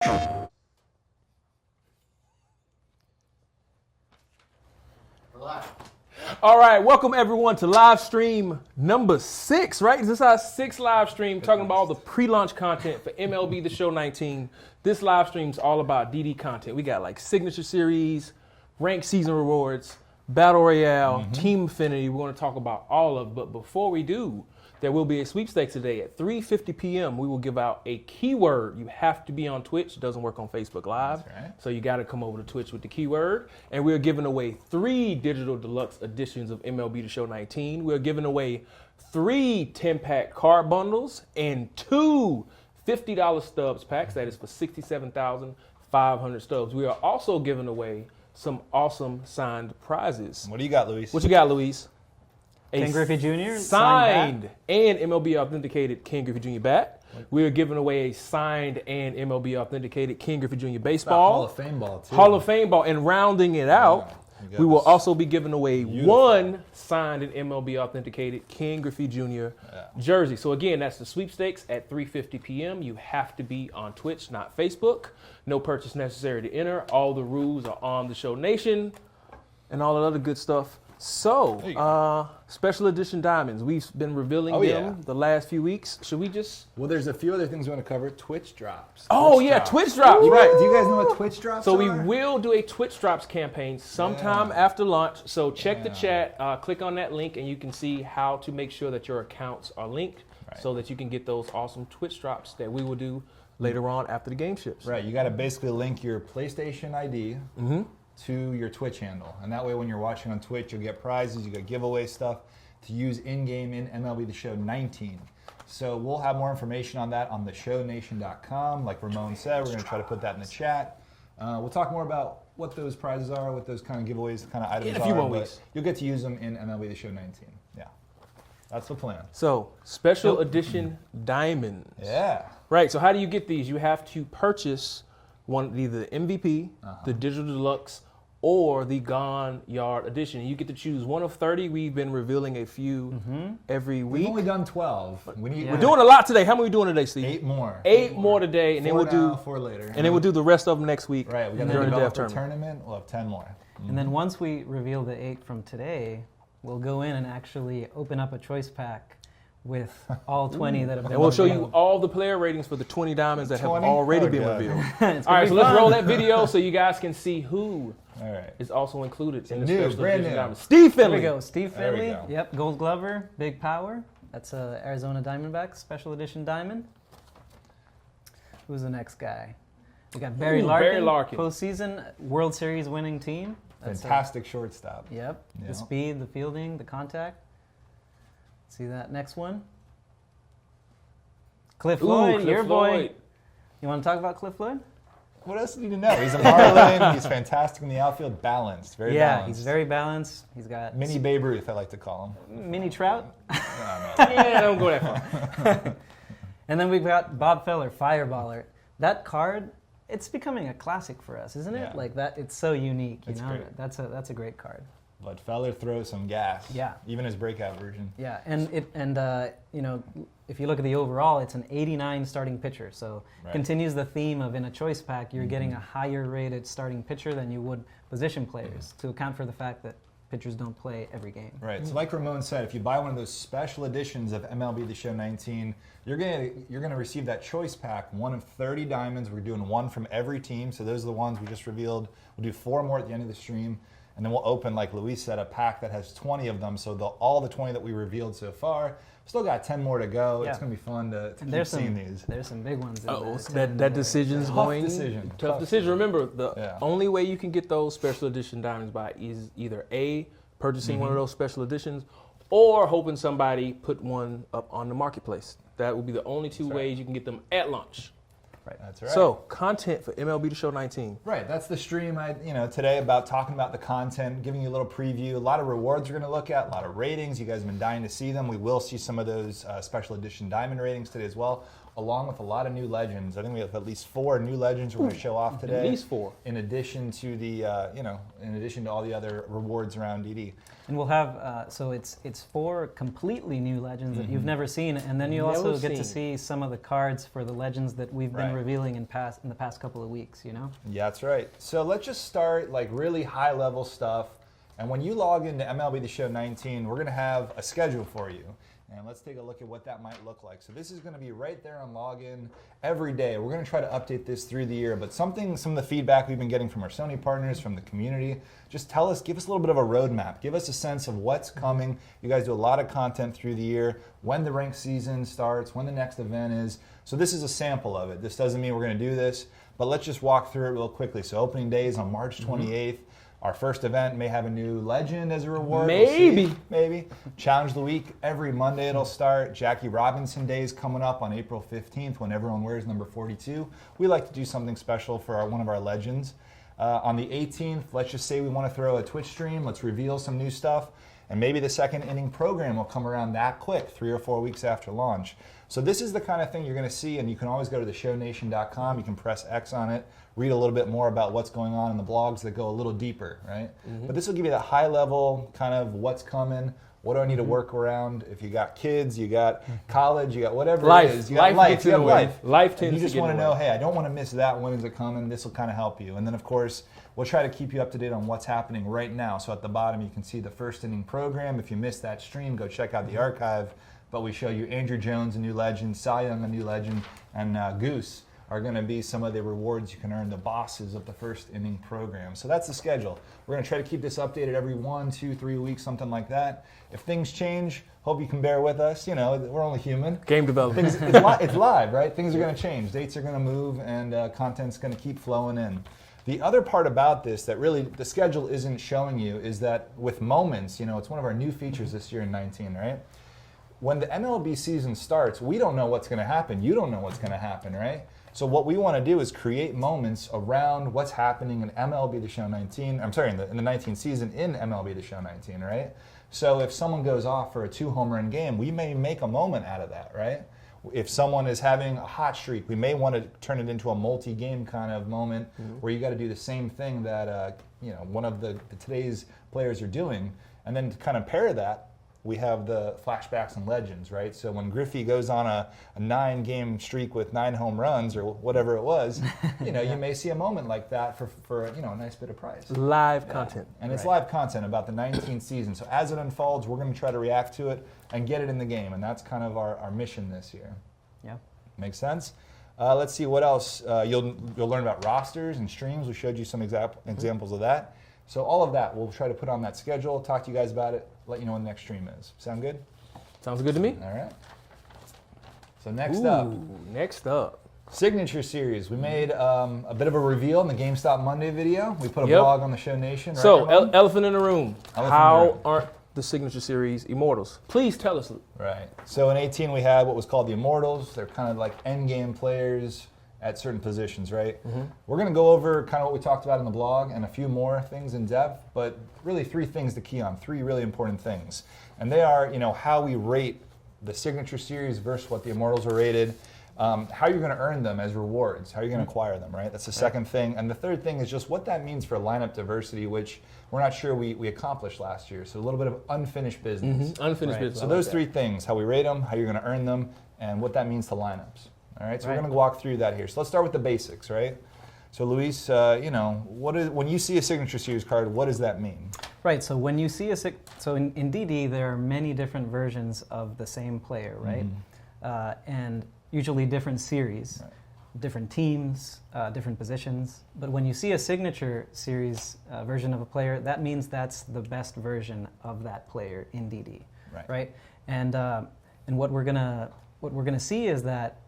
All right, welcome everyone to live stream number 6, right? This is our 6th live stream talking about all the pre-launch content for MLB The Show 19. This live stream is all about DD content. We got like signature series, ranked season rewards, battle royale, team affinity. We're going to talk about all of it. But before we do, there will be a sweepstakes today at 3:50 p.m. We will give out a keyword. You have to be on Twitch. It doesn't work on Facebook Live. That's right. So you got to come over to Twitch with the keyword. And we're giving away 3 digital deluxe editions of MLB The Show 19. We're giving away 3 10-pack card bundles and 2 $50 stubs packs. That is for 67,500 stubs. We are also giving away some awesome signed prizes. What do you got, Luis? What you got, Luis? Ken Griffey Jr. signed and MLB authenticated Ken Griffey Jr. bat. We are giving away a signed and MLB authenticated Ken Griffey Jr. baseball. Hall of Fame ball, too. Hall of Fame ball. And rounding it out, we will also be giving away 1 signed and MLB authenticated Ken Griffey Jr. jersey. So again, that's the sweepstakes at 3:50 p.m. You have to be on Twitch, not Facebook. No purchase necessary to enter. All the rules are on the Show Nation and all that other good stuff. So, special edition diamonds. We've been revealing them the last few weeks. Should we just? Well, there's a few other things we want to cover. Twitch drops. Twitch drops. Right. Do you guys know what Twitch drops So are? we will do a Twitch drops campaign sometime after launch. So check the chat, click on that link, and you can see how to make sure that your accounts are linked so that you can get those awesome Twitch drops that we will do later on after the game ships. Right, you got to basically link your PlayStation ID to your Twitch handle. And that way when you're watching on Twitch, you'll get prizes, you get giveaway stuff to use in-game in MLB The Show 19. So we'll have more information on that on theshownation.com. Like Ramon said, we're going to try to put that in the chat. We'll talk more about what those prizes are, what those kind of giveaways, kind of items In a few are. more but weeks. You'll get to use them in MLB The Show 19. Yeah, that's the plan. So special edition diamonds. Yeah. Right. So how do you get these? You have to purchase either the MVP, the digital deluxe, or the Gone Yard edition. You get to choose one of 30. We've been revealing a few every week. We've only done 12. We're doing a lot today. How many are we doing today, Steve? 8 more. 8 more today, and then 4 we'll do now, 4 later. and then we'll do the rest of them next week. Right, we got the during the developer draft tournament. We'll have 10 more. And then once we reveal the 8 from today, we'll go in and actually open up a choice pack with all 20 that have been And we'll show you revealed. all the player ratings for the 20 diamonds that have 20? already Oh, been God. revealed. It's All gonna right, be so let's fun. roll that video so you guys can see who All right. is also included in the new, special brand edition new. diamonds. Steve There Finley. we go. Steve There we Finley. go. Yep. Gold Glover. Big Power. That's a Arizona Diamondbacks special edition diamond. Who's the next guy? We got Barry Larkin. Postseason World Series winning team. That's Fantastic shortstop. Yep. Yeah. The speed, the fielding, the contact. See that next one? Cliff Floyd, your boy. You want to talk about Cliff Floyd? What else do you need to know? He's a Marlin. He's fantastic in the outfield. Balanced. Very balanced. He's very balanced. He's got Mini Babe Ruth, I like to call him. mini Trout. Yeah, don't go that far. And then we've got Bob Feller, Fireballer. That card, it's becoming a classic for us, isn't it? Yeah. Like that, it's so unique. It's know, great. that's a great card. But Feller throws some gas. Yeah. Even his breakout version. Yeah, and you know, if you look at the overall, it's an 89 starting pitcher. So continues the theme of in a choice pack, you're getting a higher rated starting pitcher than you would position players to account for the fact that pitchers don't play every game. Right. So like Ramon said, if you buy one of those special editions of MLB The Show 19, you're gonna receive that choice pack, 1 of 30 diamonds. We're doing 1 from every team. So those are the ones we just revealed. We'll do 4 more at the end of the stream. And then we'll open, like Luis said, a pack that has 20 of them. So all the 20 that we revealed so far, still got 10 more to go. Yeah. It's going to be fun to keep There's seeing these. There's some big ones. In Oh, there. that decision's Tough going. decision. Tough decision. Remember, the Yeah. only way you can get those special edition diamonds by is either A, purchasing one of those special editions, or hoping somebody put one up on the marketplace. That would be the only 2 ways you can get them at launch. Right. That's right. So, content for MLB The Show 19. Right, that's the stream today about talking about the content, giving you a little preview. A lot of rewards we're going to look at, a lot of ratings. You guys have been dying to see them. We will see some of those special edition diamond ratings today as well. along with a lot of new legends. I think we have at least 4 new legends we're going to show off today. At least 4. In addition to the, in addition to all the other rewards around DD. And we'll have, so it's 4 completely new legends that you've never seen, and then you'll also get to see some of the cards for the legends that we've been revealing in the past couple of weeks, you know? Yeah, that's right. So let's just start like really high level stuff. And when you log into MLB The Show 19, we're going to have a schedule for you. And let's take a look at what that might look like. So this is going to be right there on login every day. We're going to try to update this through the year, but some of the feedback we've been getting from our Sony partners, from the community, just give us a little bit of a roadmap. Give us a sense of what's coming. You guys do a lot of content through the year, when the ranked season starts, when the next event is. So this is a sample of it. This doesn't mean we're going to do this, but let's just walk through it real quickly. So opening day is on March 28th. Our first event may have a new legend as a reward. Maybe. We'll maybe. Challenge of the week, every Monday it'll start. Jackie Robinson Day is coming up on April 15th when everyone wears number 42. We like to do something special for one of our legends. On the 18th, let's just say we want to throw a Twitch stream. Let's reveal some new stuff. And maybe the second inning program will come around that quick, 3 or 4 weeks after launch. So this is the kind of thing you're going to see, and you can always go to theshownation.com. You can press X on it, read a little bit more about what's going on in the blogs that go a little deeper, right? But this will give you that high level kind of what's coming, what do I need to work around. If you got kids, you got college, you got whatever it is. You got life. You have life. Life And tends you just to want to get know, hey, I don't want to miss that. When is it coming? This will kind of help you. And then, of course, we'll try to keep you up to date on what's happening right now. So at the bottom, you can see the first inning program. If you missed that stream, go check out the archive. But we show you Andrew Jones, a new legend, Cy Young, a new legend, and Goose are going to be some of the rewards you can earn, the bosses of the first inning program. So that's the schedule. We're going to try to keep this updated every 1, 2, 3 weeks, something like that. If things change, hope you can bear with us. You know, we're only human. Game development. It's live, right? Things are going to change. Dates are going to move, and content's going to keep flowing in. The other part about this that really the schedule isn't showing you is that with moments, you know, it's one of our new features this year in 19, right? When the MLB season starts, we don't know what's going to happen. You don't know what's going to happen, right? So what we want to do is create moments around what's happening in MLB The Show 19. I'm sorry, in the 19th season in MLB The Show 19, right? So if someone goes off for a 2-home run game, we may make a moment out of that, right? If someone is having a hot streak, we may want to turn it into a multi-game kind of moment where you got to do the same thing that one of the today's players are doing, and then to kind of pair that, we have the flashbacks and legends, right? So when Griffey goes on a 9-game streak with 9 home runs or whatever it was, you may see a moment like that for a nice bit of price. Live content. And it's live content about the 19th season. So as it unfolds, we're going to try to react to it and get it in the game. And that's kind of our mission this year. Yeah. Makes sense? Let's see what else. You'll learn about rosters and streams. We showed you some examples of that. So all of that, we'll try to put on that schedule, talk to you guys about it, let you know when the next stream is. Sound good? Sounds good to me. All right. So next up, Signature Series. We made a bit of a reveal in the GameStop Monday video. We put a blog on the Show Nation. Right, so, elephant in the room. How aren't the Signature Series Immortals? Please tell us. Right. So in 18, we had what was called the Immortals. They're kind of like endgame players at certain positions, right? We're going to go over kind of what we talked about in the blog and a few more things in depth, but really 3 things to key on, 3 really important things. And they are, how we rate the Signature Series versus what the Immortals are rated, how you're going to earn them as rewards, how you're going to acquire them, right? That's the second thing. And the third thing is just what that means for lineup diversity, which we're not sure we accomplished last year. So a little bit of unfinished business. Unfinished business. So those 3 things, how we rate them, how you're going to earn them, and what that means to lineups. All right, so we're going to walk through that here. So let's start with the basics, right? So Luis, when you see a Signature Series card, what does that mean? Right. So when you see in DD, there are many different versions of the same player, right? And usually different series, different teams, different positions. But when you see a Signature Series version of a player, that means that's the best version of that player in DD, right? And what we're gonna see is that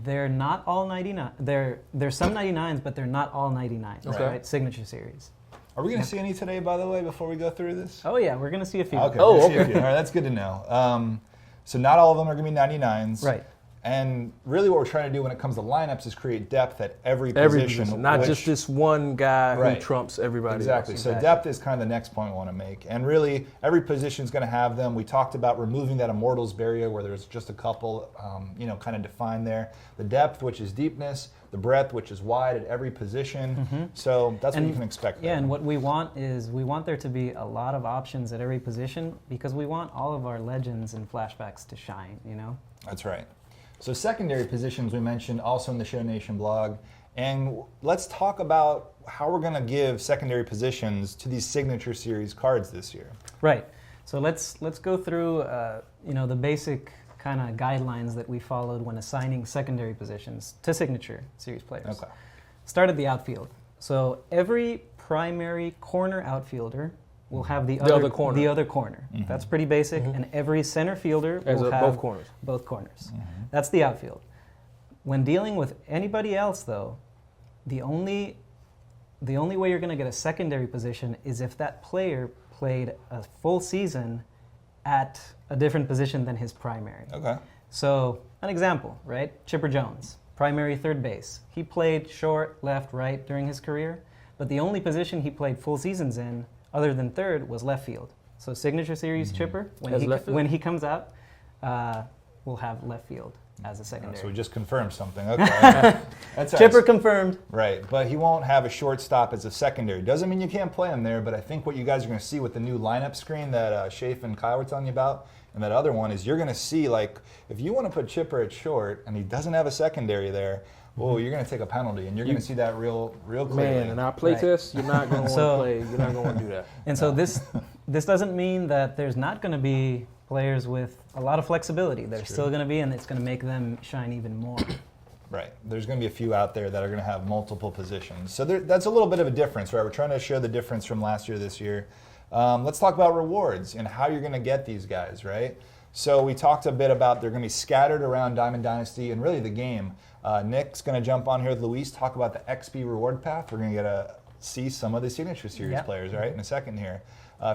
they're not all 99. There's some 99s, but they're not all 99s, right? Signature Series. Are we going to see any today, by the way, before we go through this? Oh, yeah, we're going to see a few. Okay. Okay. All right, that's good to know. So not all of them are going to be 99s. Right. And really what we're trying to do when it comes to lineups is create depth at every Every position. position, not just this one guy Right. who trumps everybody Exactly. else. So depth is kind of the next point we want to make. And really, every position is going to have them. We talked about removing that immortals barrier where there's just a couple, kind of defined there. The depth, which is deepness. The breadth, which is wide at every position. So that's what you can expect. Yeah, and what we want is we want there to be a lot of options at every position because we want all of our legends and flashbacks to shine, you know? That's right. So secondary positions we mentioned also in the Show Nation blog. And let's talk about how we're going to give secondary positions to these Signature Series cards this year. Right. So let's go through, the basic kind of guidelines that we followed when assigning secondary positions to Signature Series players. Okay. Start at the outfield. So every primary corner outfielder will have the other corner. The other corner. That's pretty basic. And every center fielder will have both corners. Both corners. That's the outfield. When dealing with anybody else, though, the only way you're going to get a secondary position is if that player played a full season at a different position than his primary. Okay. So, an example, right? Chipper Jones, primary third base. He played short, left, right during his career, but the only position he played full seasons in, other than third, was left field. So, Signature Series Chipper, when he comes out, will have left field as a secondary. So we just confirmed something. Okay. That's Chipper confirmed. Right, but he won't have a shortstop as a secondary. Doesn't mean you can't play him there, but I think what you guys are going to see with the new lineup screen that Shafe and Kyle were telling you about, and that other one, is you're going to see, like, if you want to put Chipper at short and he doesn't have a secondary there, well, you're going to take a penalty, and you're going to see that real clearly. Man, in our play test, you're not going to want to play. You're not going to want to do that. And so this doesn't mean that there's not going to be players with a lot of flexibility. There's still going to be, and it's going to make them shine even more. Right. There's going to be a few out there that are going to have multiple positions. So that's a little bit of a difference, right? We're trying to show the difference from last year to this year. Let's talk about rewards and how you're going to get these guys, right? So we talked a bit about they're going to be scattered around Diamond Dynasty and really the game. Nick's going to jump on here with Luis, talk about the XP reward path. We're going to get to see some of the Signature Series players, right, in a second here.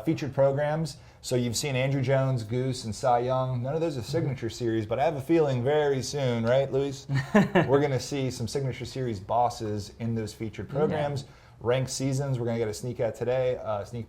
Featured programs. So you've seen Andrew Jones, Goose, and Cy Young. None of those are Signature Series, but I have a feeling very soon, right, Luis? We're going to see some Signature Series bosses in those featured programs. Ranked seasons, we're going to get a sneak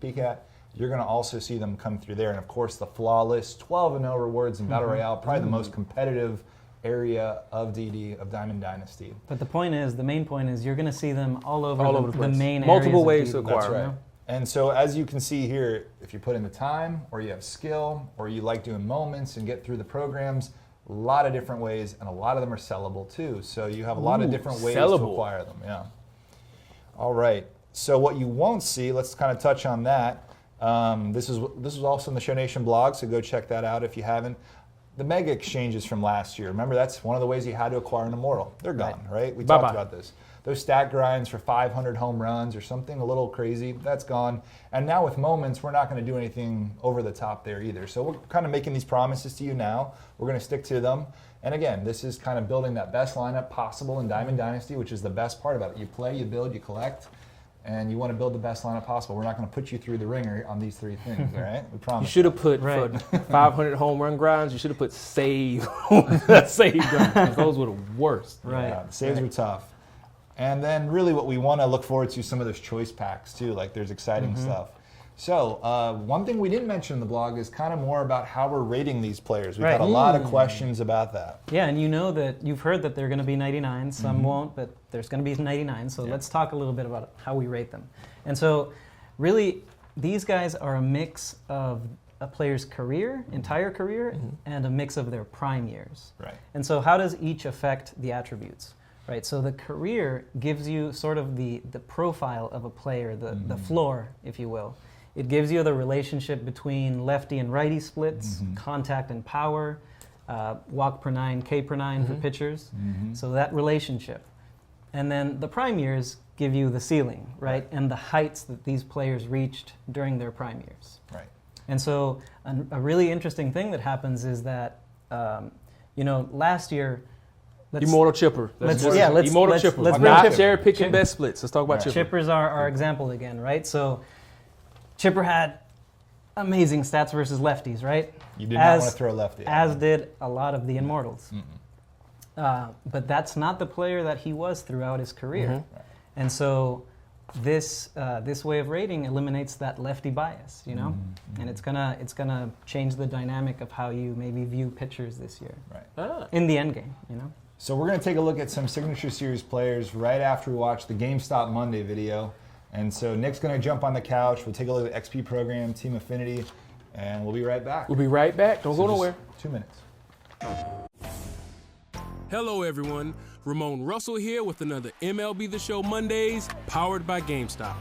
peek at. You're going to also see them come through there. And, of course, the flawless 12-0 rewards in Battle Royale, probably the most competitive area of DD, of Diamond Dynasty. But the main point is you're going to see them all over the place. main Multiple areas ways to of DD. acquire. That's right. You know? And so as you can see here, if you put in the time, or you have skill, or you like doing moments and get through the programs, a lot of different ways, and a lot of them are sellable too. So you have a lot of different ways to acquire them. Yeah. All right. So what you won't see, let's kind of touch on that. This is also in the Show Nation blog, so go check that out if you haven't. The mega exchanges from last year. Remember, that's one of the ways you had to acquire an immortal. They're gone, right? We talked about this. Those stat grinds for 500 home runs or something a little crazy, that's gone. And now with moments, we're not going to do anything over the top there either. So we're kind of making these promises to you now. We're going to stick to them. And again, this is kind of building that best lineup possible in Diamond Dynasty, which is the best part about it. You play, you build, you collect, and you want to build the best lineup possible. We're not going to put you through the ringer on these three things, all right? We promise. You should have put for 500 home run grinds. You should have put save grinds. Those were the worst. Right. Yeah, the saves are tough. And then really what we want to look forward to some of those choice packs too, like there's exciting stuff. So one thing we didn't mention in the blog is kind of more about how we're rating these players. We've had a lot of questions about that. Yeah, and you know that you've heard that they're going to be 99. Some won't, but there's going to be 99. So let's talk a little bit about how we rate them. And so really, these guys are a mix of a player's career, entire career, and a mix of their prime years. Right. And so how does each affect the attributes? Right, so the career gives you sort of the profile of a player, the floor, if you will. It gives you the relationship between lefty and righty splits, contact and power, walk per nine, K per nine for pitchers. So that relationship. And then the prime years give you the ceiling, right? And the heights that these players reached during their prime years. Right. And so a really interesting thing that happens is that, last year, Immortal Chipper. Immortal Chipper. Let's not cherry picking best splits. Let's talk about Chipper. Chipper's our example again, right? So Chipper had amazing stats versus lefties, right? You did not want to throw a lefty. As did a lot of the Immortals. but that's not the player that he was throughout his career. Mm-hmm. And so this way of rating eliminates that lefty bias, you know, and it's gonna change the dynamic of how you maybe view pitchers this year in the end game, you know. So we're going to take a look at some Signature Series players right after we watch the GameStop Monday video. And so Nick's going to jump on the couch. We'll take a look at the XP program, Team Affinity, and we'll be right back. We'll be right back. Don't go nowhere. 2 minutes. Hello, everyone. Ramon Russell here with another MLB The Show Mondays, powered by GameStop.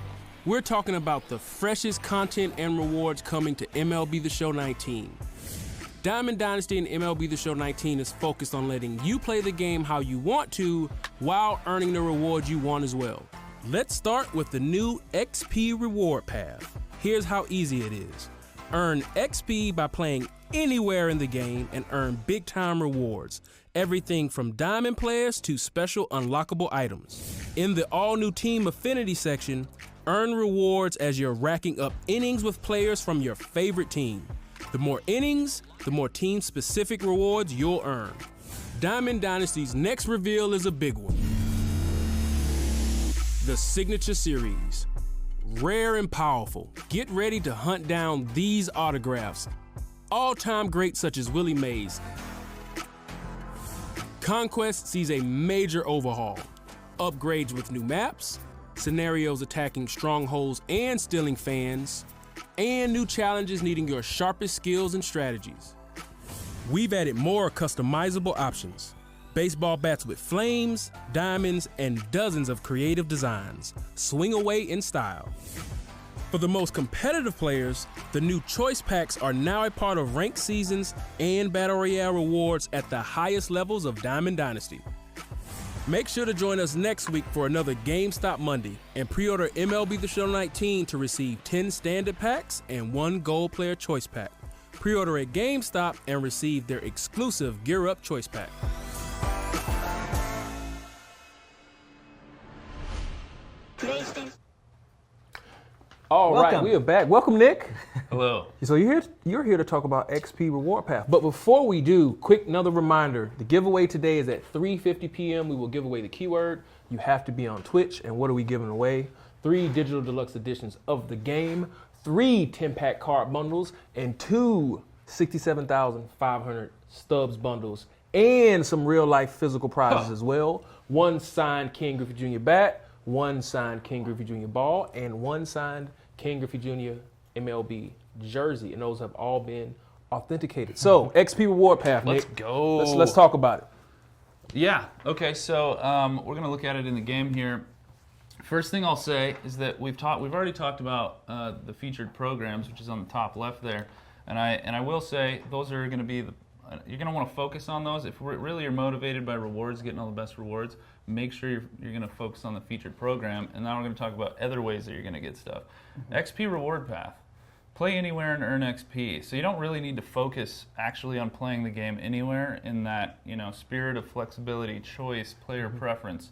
We're talking about the freshest content and rewards coming to MLB The Show 19. Diamond Dynasty and MLB The Show 19 is focused on letting you play the game how you want to while earning the rewards you want as well. Let's start with the new XP Reward Path. Here's how easy it is. Earn XP by playing anywhere in the game and earn big-time rewards. Everything from diamond players to special unlockable items. In the all-new Team Affinity section, earn rewards as you're racking up innings with players from your favorite team. The more innings, the more team-specific rewards you'll earn. Diamond Dynasty's next reveal is a big one. The Signature Series. Rare and powerful. Get ready to hunt down these autographs. All-time greats such as Willie Mays. Conquest sees a major overhaul. Upgrades with new maps, scenarios attacking strongholds and stealing fans, and new challenges needing your sharpest skills and strategies. We've added more customizable options. Baseball bats with flames, diamonds, and dozens of creative designs. Swing away in style. For the most competitive players, the new choice packs are now a part of ranked seasons and Battle Royale rewards at the highest levels of Diamond Dynasty. Make sure to join us next week for another GameStop Monday and pre-order MLB The Show 19 to receive 10 standard packs and 1 gold player choice pack. Pre-order at GameStop and receive their exclusive Gear Up choice pack. All right, Welcome. we are back. Welcome, Nick. Hello. So you're here to talk about XP Reward Path. But before we do, quick another reminder. The giveaway today is at 3:50 p.m. We will give away the keyword. You have to be on Twitch. And what are we giving away? 3 digital deluxe editions of the game, 3 10-pack card bundles, and 2 67,500 Stubbs bundles, and some real-life physical prizes as well. 1 signed Ken Griffey Jr. bat, 1 signed Ken Griffey Jr. ball, and 1 signed Ken Griffey Jr. MLB jersey, and those have all been authenticated. So, XP Reward Path, Nick. Let's go. Let's talk about it. Yeah. Okay. So we're gonna look at it in the game here. First thing I'll say is that we've already talked about the featured programs, which is on the top left there, and I will say those are gonna be you're gonna want to focus on those if really you're motivated by rewards, getting all the best rewards. Make sure you're gonna focus on the featured program, and now we're gonna talk about other ways that you're gonna get stuff. XP Reward Path. Play anywhere and earn XP. So you don't really need to focus actually on playing the game anywhere in that, spirit of flexibility, choice, player preference,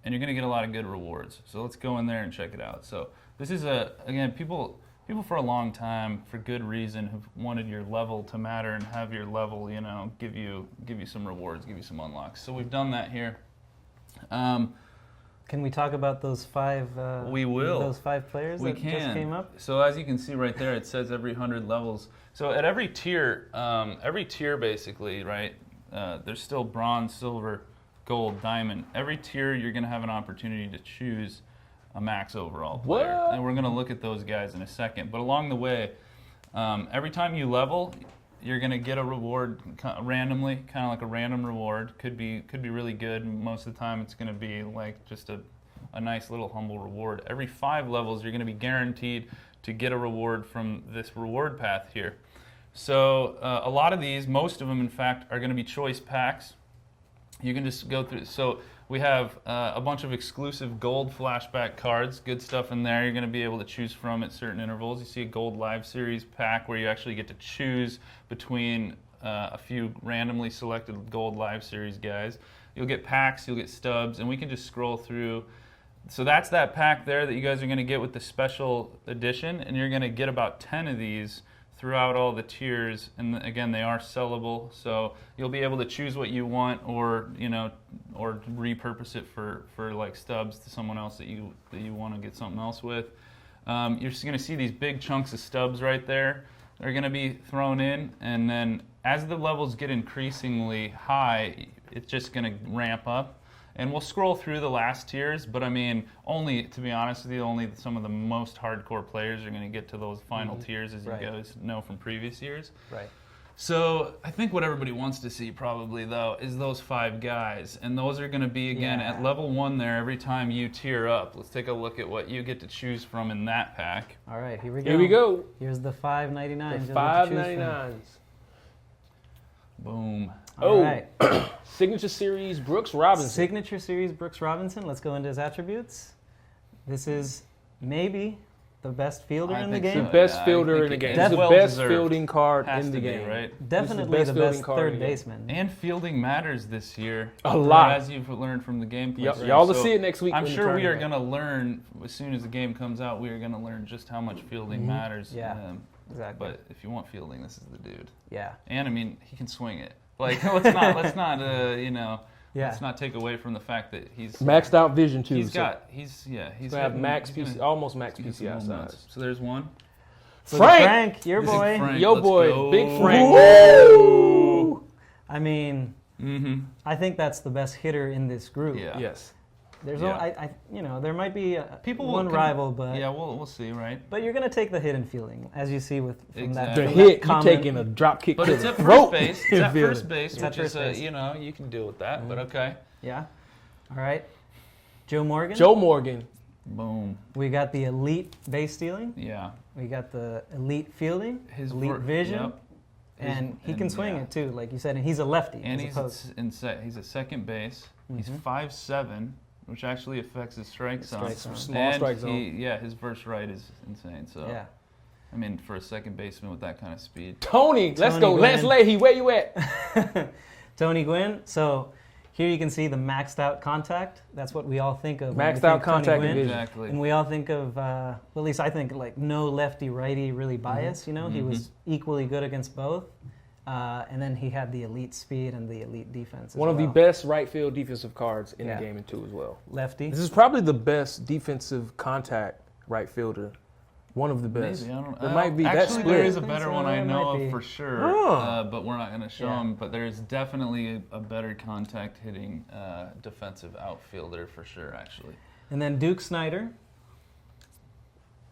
and you're going to get a lot of good rewards. So let's go in there and check it out. So this is again, people for a long time, for good reason, have wanted your level to matter and have your level, give you some rewards, give you some unlocks. So we've done that here. Can we talk about those 5? We will. Those 5 players We that can. just came up. So as you can see right there, it says every 100 levels. So at every tier basically, right? There's still bronze, silver, gold, diamond. Every tier, you're going to have an opportunity to choose a max overall player, What? and we're going to look at those guys in a second. But along the way, every time you level, you're going to get a reward randomly, kind of like a random reward. Could be really good. Most of the time, it's going to be like just a nice little humble reward. Every 5 levels, you're going to be guaranteed to get a reward from this reward path here. So a lot of these, most of them, in fact, are going to be choice packs. You can just go through. So we have a bunch of exclusive gold flashback cards, good stuff in there. You're going to be able to choose from at certain intervals. You see a gold live series pack where you actually get to choose between a few randomly selected gold live series guys. You'll get packs, you'll get stubs, and we can just scroll through. So that's that pack there that you guys are going to get with the special edition, and you're going to get about 10 of these throughout all the tiers, and again, they are sellable, so you'll be able to choose what you want, or or repurpose it for like stubs to someone else that you want to get something else with. You're just going to see these big chunks of stubs right there. They're going to be thrown in, and then as the levels get increasingly high, it's just going to ramp up. And we'll scroll through the last tiers, but I mean, only, to be honest with you, only some of the most hardcore players are going to get to those final tiers, as you guys know from previous years. Right. So I think what everybody wants to see probably, though, is those 5 guys. And those are going to be, again, at level 1 there every time you tier up. Let's take a look at what you get to choose from in that pack. All right, here we go. Here we go. Here's the $5.99. The $5.99s. Boom. All right. Signature Series Brooks Robinson. Signature Series Brooks Robinson. Let's go into his attributes. This is maybe the best fielder in the think game. so. Best I fielder think in the it game. is. This is the Well best deserved. fielding card Has in the to be, game. right? Definitely This is the best card in third the game. baseman. And fielding matters this year. A lot. As you've learned from the gameplay. Yep, series. y'all will So see it next week I'm when the sure we are tournament. going to learn, as soon as the game comes out, we are going to learn just how much fielding matters. Yeah, exactly. But if you want fielding, this is the dude. Yeah. And I mean, he can swing it. Like, let's not take away from the fact that he's Maxed out vision too. He's so got he's gonna have hitting- max he's PC, gonna- almost max he's gonna PCI get some home runs. size. So there's one. Frank, your Big boy. Frank, Yo let's boy, go. Big Frank. Woo! I mean, I think that's the best hitter in this group. Yeah. Yes. There's Yeah. there might be one can- rival, but yeah, we'll see, right? but you're gonna take the hit in fielding, as you see with from that. The Exactly. from hit, that you comment. taking a drop kick But to it's the at throat. first base. It's at Fielding. first base, It's at which is first base. you can deal with that. But okay. Yeah. All right. Joe Morgan. Joe Morgan. Boom. We got the elite base stealing. Yeah. We got the elite fielding. His elite vision. Yep. And he can and, swing yeah. it too, like you said, and he's a lefty. And as opposed. he's at second base. He's 5'7", which actually affects his strike zone. Strike zone. Small And strike zone. his verse right is insane. So Yeah. I mean, for a second baseman with that kind of speed. Tony, let's Tony go. Gwynn. Lance Leahy, where you at? Tony Gwynn. So here you can see the maxed out contact. That's what we all think of. when we Maxed think out Tony contact Gwynn. and vision. Exactly. And we all think of, well, at least I think, like no lefty righty really bias. You know, he was equally good against both. And then he had the elite speed and the elite defense. One of the best right field defensive cards in Yeah. the game in 2 as well. lefty. This is probably the best defensive contact right fielder. One of the best. Maybe, I don't, It might be that actually, split. there is a I think better so, one I it know might of be. for sure, Oh. but we're not going to show Yeah. him. But there's definitely a better contact hitting defensive outfielder for sure, actually. And then Duke Snyder,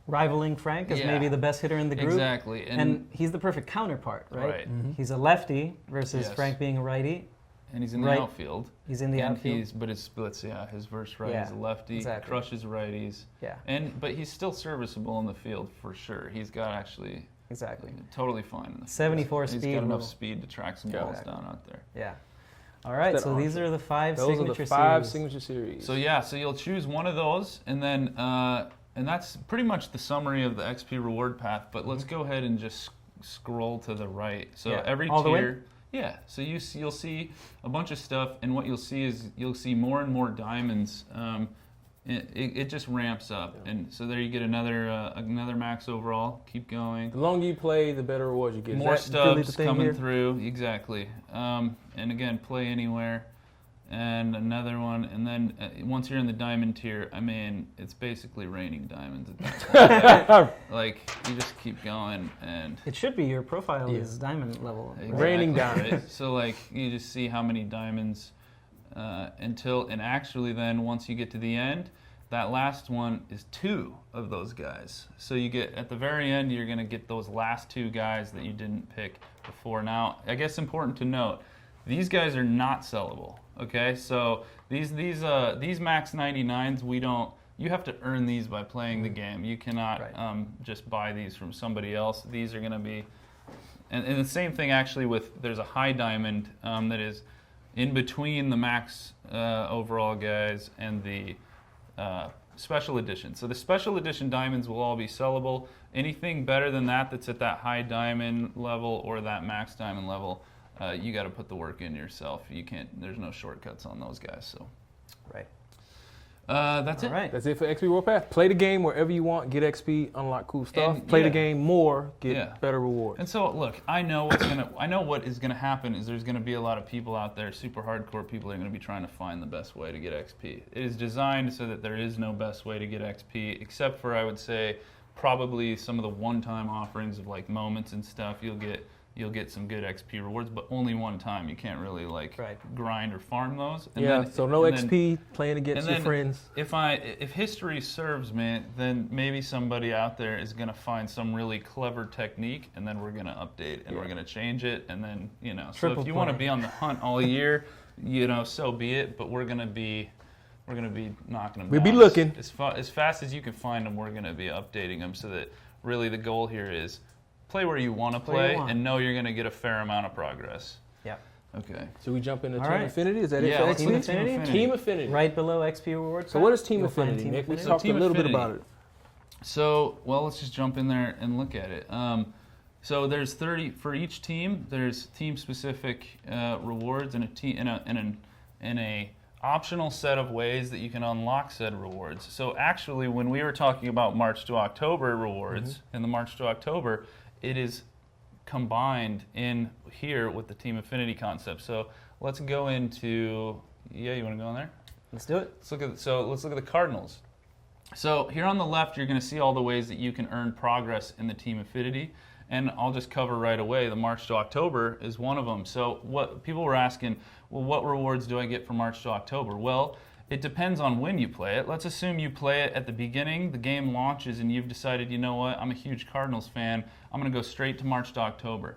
rivaling Frank as Yeah. maybe the best hitter in the group. Exactly. And he's the perfect counterpart, right? Right. He's a lefty versus Yes. Frank being a righty. And he's in the Right. outfield. He's in the and outfield. He's, but his splits, his verse right Yeah, is a lefty, exactly. crushes righties. Yeah, But he's still serviceable in the field for sure. He's got actually exactly. totally fine in the 74 field. He's speed got enough will- speed to track some Yeah. balls down out there. Yeah. All right, That so these archer. are the 5 Those are signature the 5 series. signature series. So so you'll choose one of those, and then and that's pretty much the summary of the XP reward path. But let's go ahead and just scroll to the right. So Yeah. every All the way? tier, So you'll see a bunch of stuff, and what you'll see is you'll see more and more diamonds. It just ramps up, and so there you get another max overall. Keep going. the longer you play, the better rewards you get. Is More that really the stubs thing coming here? through, exactly. And again, play anywhere, and another one, and then once you're in the diamond tier, I mean, it's basically raining diamonds at that point. Like you just keep going, and It should be your profile is diamond level. right? Raining exactly, diamonds. right? So like you just see how many diamonds and actually then once you get to the end, that last one is 2 of those guys. So you get at the very end, you're gonna get those last 2 guys that you didn't pick before. Now, I guess important to note, these guys are not sellable. Okay, so these max 99s, you have to earn these by playing the game. You cannot just buy these from somebody else. These are gonna be, and the same thing actually with, there's a high diamond that is in between the max overall guys and the special edition. So the special edition diamonds will all be sellable. Anything better than that that's at that high diamond level or that max diamond level, you got to put the work in yourself. You can't. There's no shortcuts on those guys. So. Right. That's it. All right. That's it for XP World Pass. Play the game wherever you want, get XP, unlock cool stuff. And, Play the yeah. game more, get Yeah. better rewards. And so, look, I know what is gonna happen is there's gonna be a lot of people out there, super hardcore people, that are gonna be trying to find the best way to get XP. It is designed so that there is no best way to get XP, except for, I would say, probably some of the one-time offerings of like moments and stuff. You'll get some good XP rewards, but only one time. You can't really like grind or farm those. And Yeah, then- so no and then- XP, playing against and your then friends. If history serves me, then maybe somebody out there is gonna find some really clever technique, and then we're gonna update and we're gonna change it, and then so Triple if you want to play. be on the hunt all year, so be it. But we're gonna be knocking them. We'll be down looking. as fast as you can find them. We're gonna be updating them so that really the goal here is play where you want to play and know you're gonna get a fair amount of progress. Yep. Okay. So we jump into All Team right. Affinity? Is that it Yeah, for let's XP? look at Team Affinity. Team Affinity. Right below XP rewards. So what is Team You'll find Affinity, Team Nick? We Affinity. talked a Team little bit Affinity. about it. So, well, let's just jump in there and look at it. So there's 30 for each team. There's team-specific rewards and a optional set of ways that you can unlock said rewards. So actually, when we were talking about March to October rewards in the March to October, it is combined in here with the Team Affinity concept. So let's go into you want to go in there? Let's do it. Let's look at the Cardinals. So here on the left, you're going to see all the ways that you can earn progress in the Team Affinity, and I'll just cover right away. The March to October is one of them. So what people were asking, well, what rewards do I get for March to October? Well, it depends on when you play it. Let's assume you play it at the beginning, the game launches, and you've decided, you know what, I'm a huge Cardinals fan. I'm going to go straight to March to October,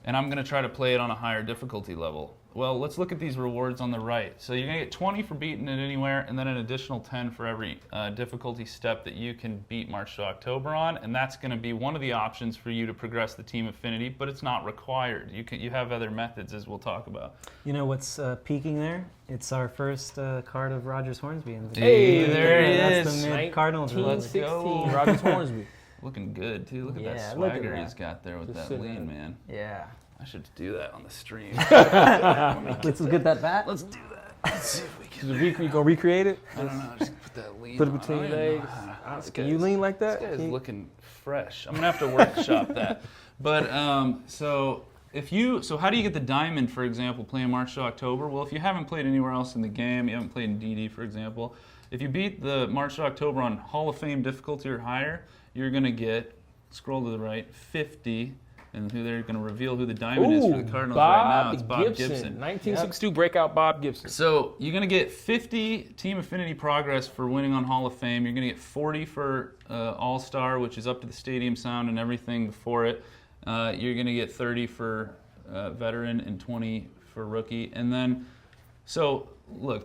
and I'm going to try to play it on a higher difficulty level. Well, let's look at these rewards on the right. So you're going to get 20 for beating it anywhere, and then an additional 10 for every difficulty step that you can beat March to October on, and that's going to be one of the options for you to progress the Team Affinity, but it's not required. You have other methods, as we'll talk about. You know what's peaking there? It's our first card of Rogers Hornsby. In the Hey, there he That's is. the mid Cardinals reward. 1916, Rogers Hornsby. Looking good, too. Look at that Yeah, look at swagger that. he's got there with Just that sitting lean, there. man. Yeah. I should do that on the stream. Let's get that bat. Let's do that. Let's see if we can. You gonna recreate it? I don't know. Just put that lean Put it on. between I your don't even know legs. how to- this Can you guy's- lean like that? This guy's Can you- looking fresh. I'm gonna have to workshop that. But so how do you get the diamond, for example, playing March to October? Well, if you haven't played anywhere else in the game, you haven't played in DD, for example, if you beat the March to October on Hall of Fame difficulty or higher, you're gonna get, scroll to the right, 50. And who they're going to reveal who the diamond is for the Cardinals right now. It's Bob Gibson. 1962 breakout Bob Gibson. So you're going to get 50 Team Affinity progress for winning on Hall of Fame. You're going to get 40 for All-Star, which is up to the stadium sound and everything before it. You're going to get 30 for Veteran and 20 for Rookie. And then, so look,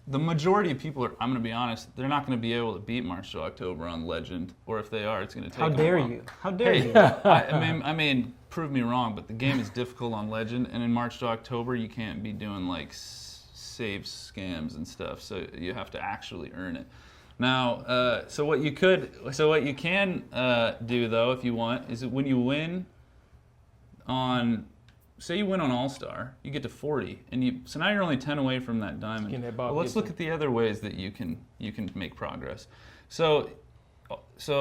the majority of people are, I'm going to be honest, they're not going to be able to beat March to October on Legend. Or if they are, it's going to take How them dare a while. you? How dare Hey, you? I mean, prove me wrong, but the game is difficult on Legend, and in March to October, you can't be doing like save scams and stuff. So you have to actually earn it. Now, so what you can do though, if you want, is that when you win on, say you win on All Star, you get to 40, and so now you're only 10 away from that diamond. Getting that Bob Well, let's look Gibson. at the other ways that you can make progress. So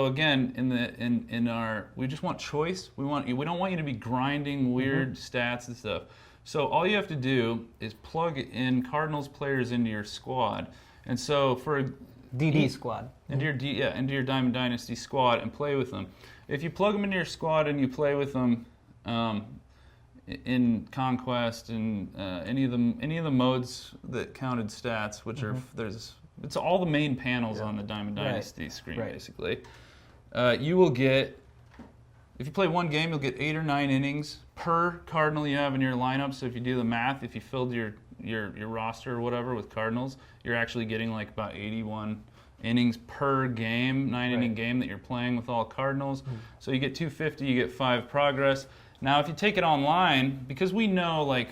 again, in our, we just want choice. We don't want you to be grinding weird stats and stuff. So all you have to do is plug in Cardinals players into your squad, and so for DD squad. into your Diamond Dynasty squad and play with them. If you plug them into your squad and you play with them in Conquest and any of the modes that counted stats, which are it's all the main panels on the Diamond Dynasty screen basically. You will get, if you play one game, you'll get 8 or 9 innings per Cardinal you have in your lineup. So if you do the math, if you filled your roster or whatever with Cardinals, you're actually getting like about 81 innings per game, 9-inning game that you're playing with all Cardinals. So you get 250, you get 5 progress. Now, if you take it online, because we know like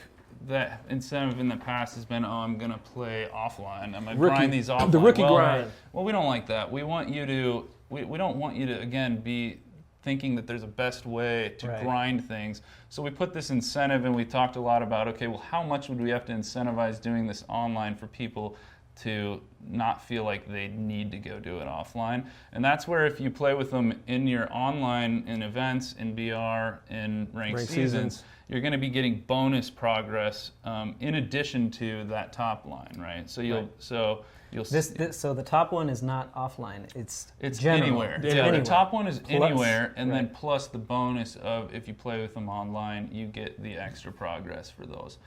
that incentive in the past has been, I'm going to play offline. I'm going to grind these offline. The rookie grind. Well, we don't like that. We want you to, we don't want you to, again, be thinking that there's a best way to grind things. So we put this incentive, and we talked a lot about, okay, well, how much would we have to incentivize doing this online for people to not feel like they need to go do it offline. And that's where if you play with them in your online, in events, in BR, in ranked seasons, you're going to be getting bonus progress in addition to that top line, right? So you'll so the top one is not offline. It's anywhere. It's Yeah, anywhere. the top one is Plus, anywhere, and then right. plus the bonus of if you play with them online, you get the extra progress for those.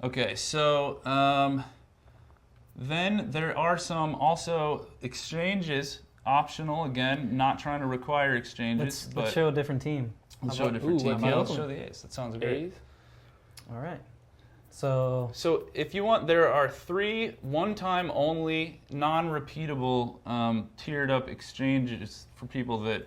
Okay, so then there are some also exchanges, optional, again, not trying to require exchanges. Let's show a different team. Let's show a different team. like Yeah, let's Malcolm. show the A's. That sounds great. A's? All right. So if you want, there are 3 one-time only, non-repeatable, tiered up exchanges for people that,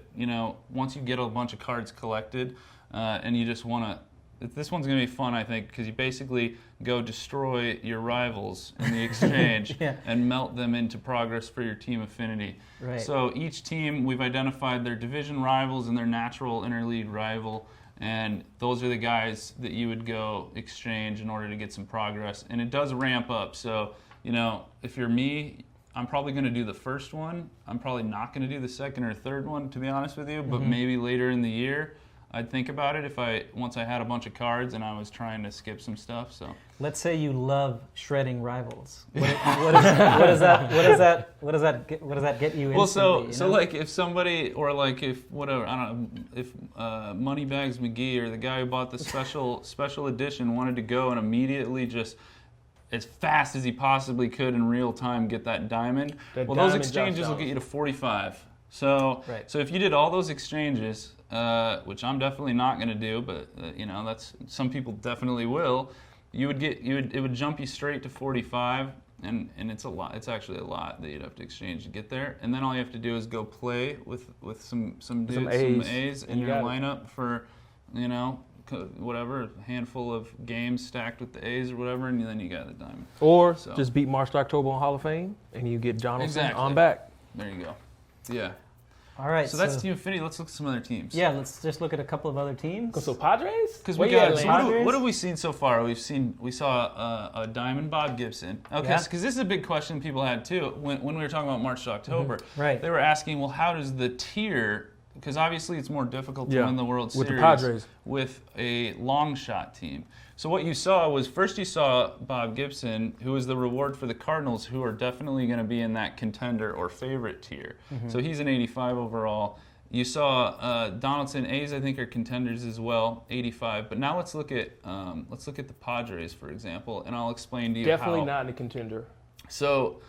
once you get a bunch of cards collected and you just want to, this one's going to be fun, I think, because you basically go destroy your rivals in the exchange Yeah. and melt them into progress for your team affinity. Right. So each team, we've identified their division rivals and their natural interleague rival, and those are the guys that you would go exchange in order to get some progress. And it does ramp up. So, if you're me, I'm probably going to do the first one. I'm probably not going to do the second or third one, to be honest with you, but maybe later in the year. I'd think about it once I had a bunch of cards and I was trying to skip some stuff. So let's say you love shredding rivals. What does that get you? well, instantly, so like if somebody or like if whatever I don't know if Moneybags McGee or the guy who bought the special edition wanted to go and immediately just as fast as he possibly could in real time get that diamond. Those diamond exchanges will get you to 45. So Right. so if you did all those exchanges, which I'm definitely not going to do, but that's some people definitely will. It would jump you straight to 45, and it's a lot. It's actually a lot that you'd have to exchange to get there. And then all you have to do is go play with some dudes, some A's in your lineup for whatever, a handful of games stacked with the A's or whatever, and then you got the diamond. Or So. just beat March to October on Hall of Fame, and you get Donaldson Exactly. on back. There you go. Yeah. All right. So that's Team Affinity. Let's look at some other teams. Yeah, let's just look at a couple of other teams. So Padres? Because Where we you at, got. man? So Padres? what have we seen so far? We saw a diamond Bob Gibson. Okay, Yeah. because this is a big question people had too when we were talking about March to October. Right. They were asking, well, how does the tier? Because obviously it's more difficult to win the World Series with the Padres with a long shot team. So what you saw was first you saw Bob Gibson, who was the reward for the Cardinals, who are definitely going to be in that contender or favorite tier. So he's an 85 overall. You saw Donaldson. A's, I think, are contenders as well, 85. But now let's look at the Padres, for example, and I'll explain to you Definitely how. not in the contender. So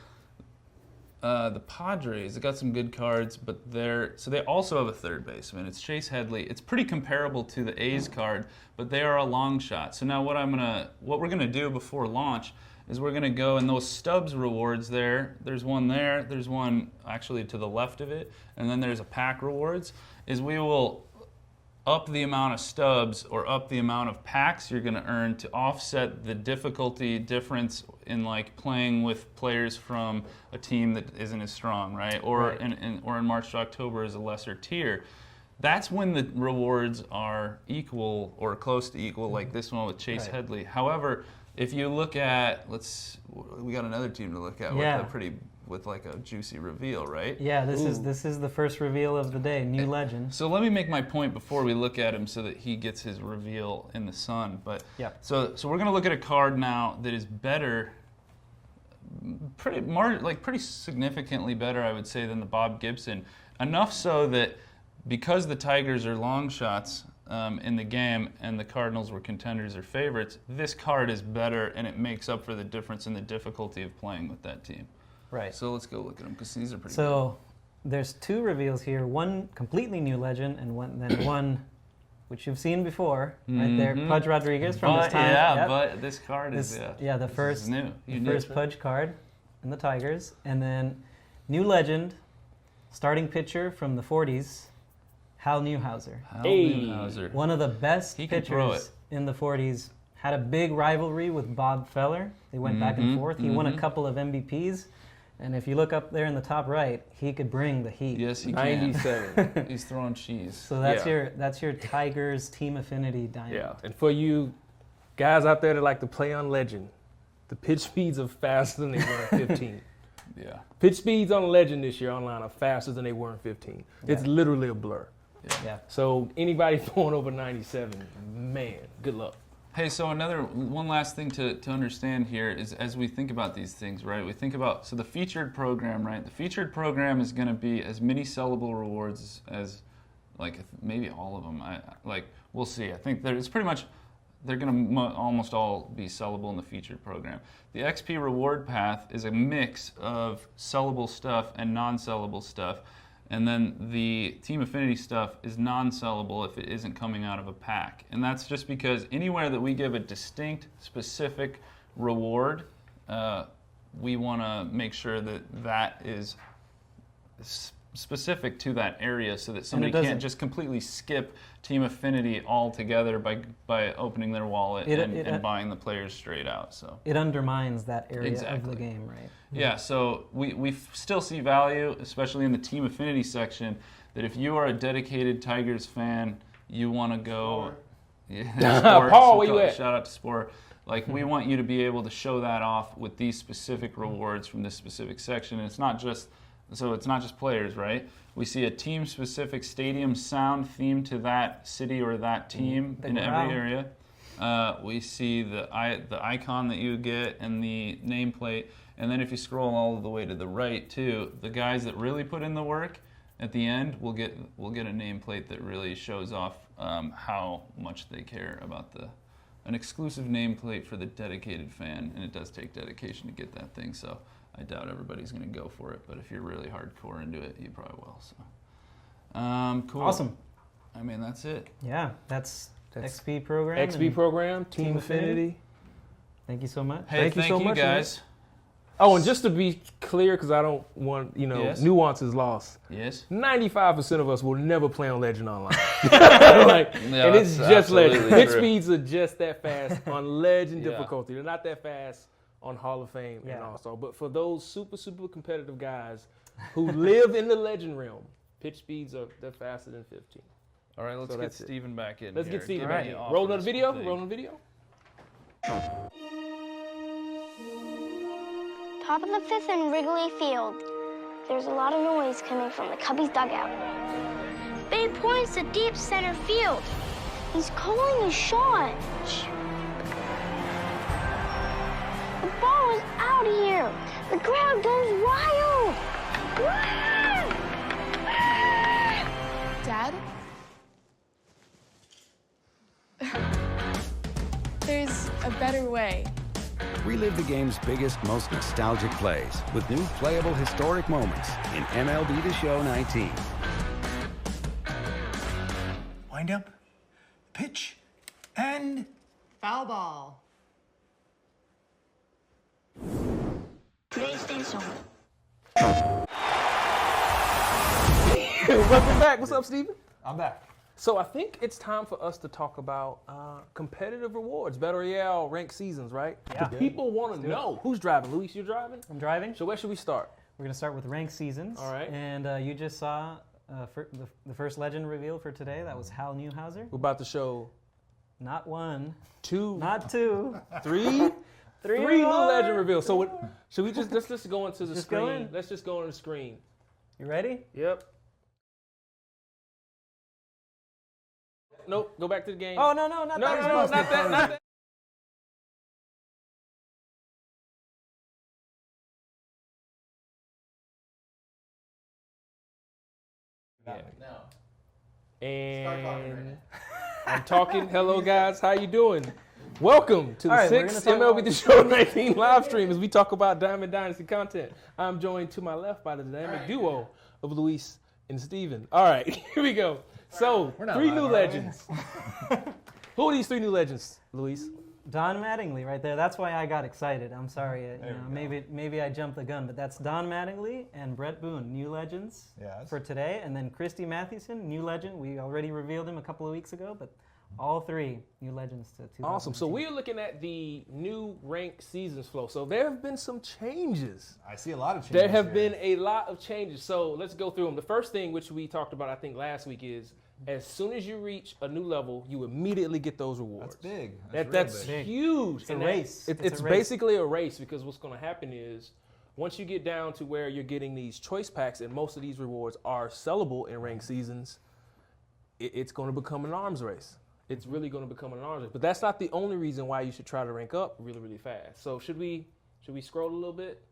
the Padres, they got some good cards, but they also have a third baseman. It's Chase Headley. It's pretty comparable to the A's card, but they are a long shot. So now what we're gonna do before launch is we're gonna go and those Stubbs rewards there's one there, there's one actually to the left of it, and then there's a pack rewards, is we will up the amount of stubs or up the amount of packs you're going to earn to offset the difficulty difference in like playing with players from a team that isn't as strong, right? Or in March to October is a lesser tier. That's when the rewards are equal or close to equal, like this one with Chase Headley. However, if you look at, we got another team to look at with like a juicy reveal, right? Yeah, this is the first reveal of the day, new legend. So let me make my point before we look at him so that he gets his reveal in the sun. But Yeah. so we're gonna look at a card now that is better, pretty significantly better, I would say, than the Bob Gibson. Enough so that because the Tigers are long shots in the game and the Cardinals were contenders or favorites, this card is better and it makes up for the difference in the difficulty of playing with that team. Right. So let's go look at them because these are pretty good. So there's two reveals here, one completely new legend and one which you've seen before, right there, Pudge Rodriguez from this time. Yeah, Yep. but this card is the first is new. the first Pudge card in the Tigers, and then new legend, starting pitcher from the 40s, Hal Newhouser. Newhouser. One of the best He can throw pitchers in the 40s. Had a big rivalry with Bob Feller. They went back and forth. He won a couple of MVPs. And if you look up there in the top right, he could bring the heat. Yes, he 97. can. He's throwing cheese. So that's your Tigers Team Affinity diamond. Yeah. And for you guys out there that like to play on legend, The pitch speeds are faster than they were in 15. Yeah. Pitch speeds on Legend this year online are faster than they were in 15. It's literally a blur. Yeah. So anybody throwing over 97, man, good luck. Hey, so one last thing to understand here is as we think about these things, right? We think about, so the featured program, right? The featured program is going to be as many sellable rewards as like maybe all of them. We'll see. I think it's pretty much, they're going to almost all be sellable in the featured program. The XP reward path is a mix of sellable stuff and non-sellable stuff. And then the Team Affinity stuff is non-sellable if it isn't coming out of a pack. And that's just because anywhere that we give a distinct, specific reward, we want to make sure that that is specific to that area so that somebody can't just completely skip Team Affinity altogether by opening their wallet and buying the players straight out. So it undermines that area Exactly. of the game, right? Yeah, so we still see value, especially in the Team Affinity section, that if you are a dedicated Tigers fan, you want to go... Yeah, Sport, Paul, where you at? Shout out to Sport. Like, we want you to be able to show that off with these specific rewards from this specific section. And it's not just players, right? We see a team-specific stadium sound themed to that city or that team in every area. We see the icon that you get and the nameplate. And then if you scroll all the way to the right too, the guys that really put in the work at the end will get a nameplate that really shows off how much they care about an exclusive nameplate for the dedicated fan, and it does take dedication to get that thing. So I doubt everybody's going to go for it, but if you're really hardcore into it, you probably will. So cool. Awesome. I mean, that's it. Yeah, that's XP program. XP program, Team Affinity. Thank you so much. Hey, Thank you so much, guys. Oh, and just to be clear, because I don't want, Yes. nuances lost. Yes. 95% of us will never play on Legend Online. And it's just Legend. Pitch speeds are just that fast on Legend difficulty. They're not that fast on Hall of Fame and also. But for those super, super competitive guys who live in the Legend realm, pitch speeds they're faster than 15. All right, let's So get that's it. Steven back in. Let's here. get Steven Give back me in. the Rolling on offers the video? thing. Rolling on the video? Top of the fifth in Wrigley Field. There's a lot of noise coming from the Cubbies dugout. Babe points to deep center field. He's calling a shot. The ball is out here. The crowd goes wild. Dad? There's a better way. Relive the game's biggest, most nostalgic plays with new playable historic moments in MLB The Show 19. Wind up, pitch, and Foul ball. PlayStation. Welcome back. What's up, Steven? I'm back. So I think it's time for us to talk about competitive rewards, Battle Royale ranked seasons, right? Yeah. The people want to know. Who's driving? Luis, you're driving? I'm driving. So where should we start? We're going to start with ranked seasons. All right. And you just saw the first legend reveal for today. That was Hal Newhouser. We're about to show Not one, 2, not two, 3, three new more. legend reveals. So should we let's just go into the Just screen. go in? Let's just go on the screen. You ready? Yep. Nope. Go back to the game. Oh, no, not no, that. not that. Not that. And I'm talking. Hello, guys. How you doing? Welcome to the All right, we're sixth gonna talk MLB The Show 19 live stream as we talk about Diamond Dynasty content. I'm joined to my left by the dynamic duo of Luis and Steven. All right, here we go. So, We're not 3 live, new are we? legends. Who are these 3 new legends, Luis? Don Mattingly right there. That's why I got excited. I'm sorry. Maybe I jumped the gun, but that's Don Mattingly and Brett Boone, new legends Yes. for today. And then Christy Mathewson, new legend. We already revealed him a couple of weeks ago, but All 3 new legends to 2019. Awesome. So we are looking at the new ranked seasons flow. So there have been some changes. I see a lot of changes. There have here. been a lot of changes. So let's go through them. The first thing, which we talked about, I think, last week is as soon as you reach a new level, you immediately get those rewards. That's big. That's real big. huge. It's a race. It's a race. basically a race because what's going to happen is once you get down to where you're getting these choice packs and most of these rewards are sellable in ranked seasons, it's going to become an arms race. It's really going to become an arms race. But that's not the only reason why you should try to rank up really, really fast. So should we scroll a little bit?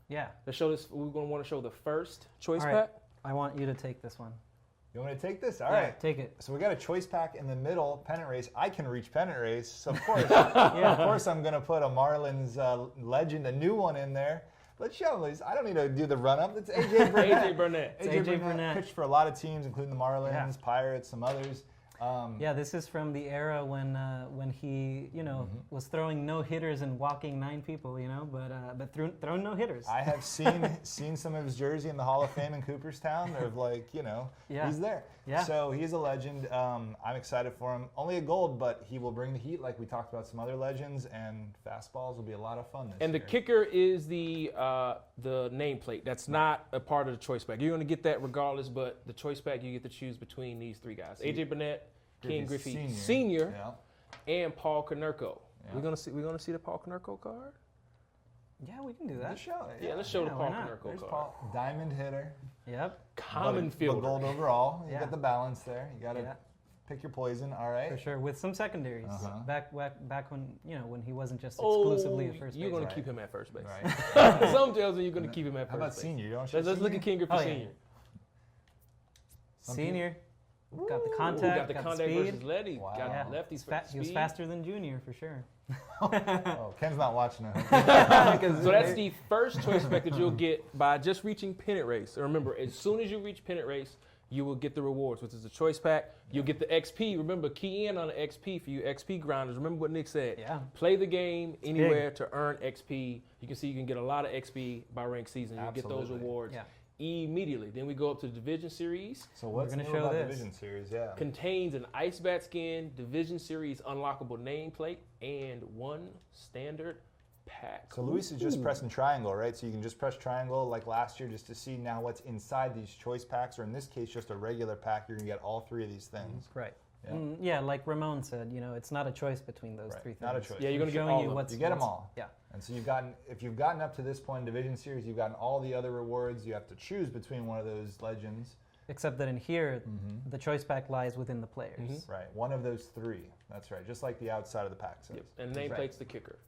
Yeah. Let's show this. We're going to want to show the first choice All right. pack. I want you to take this one. You want me to take this? All Yeah, right. take it. So we got a choice pack in the middle, pennant race. I can reach pennant race, so of course, of course, I'm gonna put a Marlins legend, a new one in there. Let's show them. I don't need to do the run up. It's AJ Burnett. AJ Burnett. AJ Burnett. Pitched for a lot of teams, including the Marlins, Yeah. Pirates, some others. Yeah, this is from the era when he, was throwing no hitters and walking 9 people, but throwing no hitters. I have seen some of his jersey in the Hall of Fame in Cooperstown. They're like, Yeah. he's there. Yeah. So he's a legend. I'm excited for him. Only a gold, but he will bring the heat like we talked about some other legends, and fastballs will be a lot of fun this And the year. kicker is the nameplate. That's not a part of the choice pack. You're going to get that regardless, but the choice pack, you get to choose between these 3 guys. AJ Burnett, Ken Griffey Sr., and Paul Konerko. Yeah. We're gonna see the Paul Konerko card? Yeah, we can do that. Let's show it. Yeah, let's show the why Paul not? Konerko There's card. Paul, diamond hitter. Yep, Common but fielder. gold overall. You Yeah. got the balance there. You got to Yeah. pick your poison. All right. for sure. With some secondaries. Uh-huh. Back when when he wasn't just exclusively at first base. You're going to Right. keep him at first base. Right. Some tells me you're going to keep him at How first about base. senior? You don't show Let's look senior? at Ken Griffey Oh, yeah. Sr. Senior. Got the Ooh, contact. got the contact speed. versus lefty. Wow. Got Yeah. lefties for He was speed. faster than Junior for sure. Oh, Ken's not watching it. So that's the first choice pack that you'll get by just reaching pennant race. And remember, as soon as you reach pennant race, you will get the rewards, which is a choice pack. You'll get the XP. Remember, key in on the XP for you XP grinders. Remember what Nick said. Yeah. Play the game anywhere to earn XP. You can see you can get a lot of XP by ranked season. You'll get those Absolutely. rewards Yeah. immediately. Then we go up to the Division Series. So what's gonna new show about this. Division Series? Yeah. Contains an Ice Bat skin, Division Series unlockable nameplate, and 1 standard pack. So Luis is just pressing triangle, right? So you can just press triangle like last year just to see now what's inside these choice packs, or in this case, just a regular pack. You're gonna get all 3 of these things. Right. Yeah. Yeah, like Ramon said, it's not a choice between those Right, 3 things. not a choice. Yeah, you're gonna get showing all you of them. what's You get them what's- all. Yeah. And so if you've gotten up to this point in Division Series, you've gotten all the other rewards. You have to choose between one of those legends. Except that in here, the choice pack lies within the players. Right. One of those 3. That's right. Just like the outside of the pack says. Yep. And nameplate's the kicker.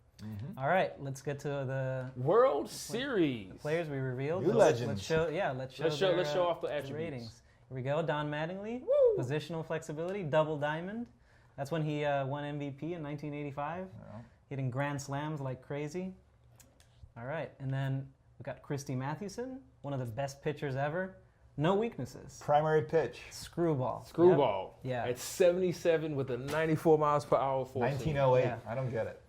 All right, let's get to the World Series. players we revealed. New Let's legends. show. Yeah, let's show. Let's show off the their attributes. ratings. Here we go. Don Mattingly, positional flexibility, double diamond. That's when he won MVP in 1985, hitting grand slams like crazy. All right, and then we got Christy Mathewson, one of the best pitchers ever. No weaknesses. Primary pitch. Screwball. Screwball. Yep. Yeah. At 77 with a 94 miles per hour force. 1908. Yeah. I don't get it.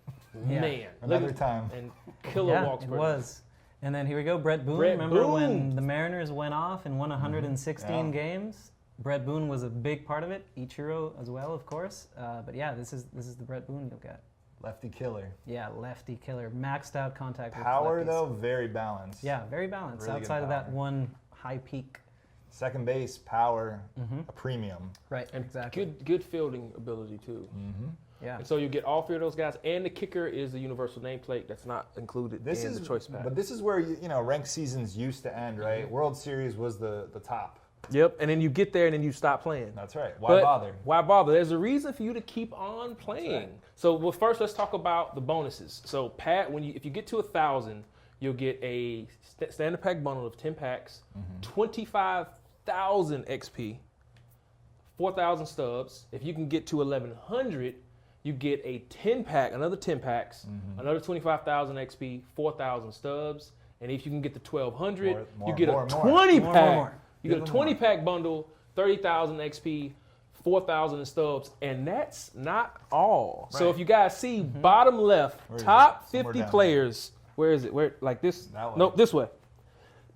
Yeah. Man. Another look at- time. And kilowatts Yeah, it per was. And then here we go, Brett Boone. Brett Remember Boone. when the Mariners went off and won 116 Yeah. games? Brett Boone was a big part of it. Ichiro as well, of course. But yeah, this is the Brett Boone you'll get. Lefty killer. Yeah, lefty killer, maxed out contact Power, with lefties. though, very balanced. Yeah, very balanced. Really good outside of that power. one high peak. Second base, power, a premium. Right, And exactly. good fielding ability, too. Yeah. And so you get all 3 of those guys. And the kicker is the universal nameplate that's not included This in is the choice pack. But this is where ranked seasons used to end, right? World Series was the top. Yep. And then you get there and then you stop playing. That's right. Why But bother? Why bother? There's a reason for you to keep on playing. right. So, well, first let's talk about the bonuses. So, Pat, if you get to 1,000, you'll get a standard pack bundle of 10 packs, 25,000 XP, 4,000 stubs. If you can get to 1,100, you get a 10 pack, another 10 packs, another 25,000 XP, 4,000 stubs. And if you can get to 1,200, More, you get more, a more. 20 More, pack. more. You get a Give 20 them pack bundle, 30,000 XP, 4,000 in stubs, and that's not all. So Right. if you guys see bottom left, Where is top it? Somewhere 50 down players. Where is it? Where like this? That way. Nope, this way.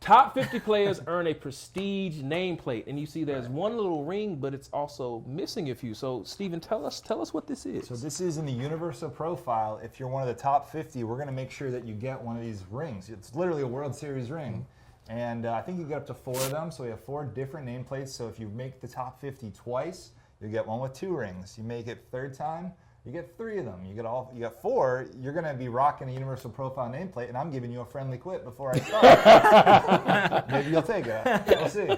Top 50 players earn a prestige nameplate, and you see there's one little ring, but it's also missing a few. So, Steven, tell us what this is. So this is in the Universal Profile. If you're one of the top 50, we're going to make sure that you get one of these rings. It's literally a World Series ring. And I think you get up to 4 of them. So we have 4 different nameplates. So if you make the top 50 twice, you get one with 2 rings. You make it 3rd time, you get 3 of them. You got 4. You're going to be rocking a Universal Profile nameplate, and I'm giving you a friendly quip before I start. Maybe you'll take it. We'll see.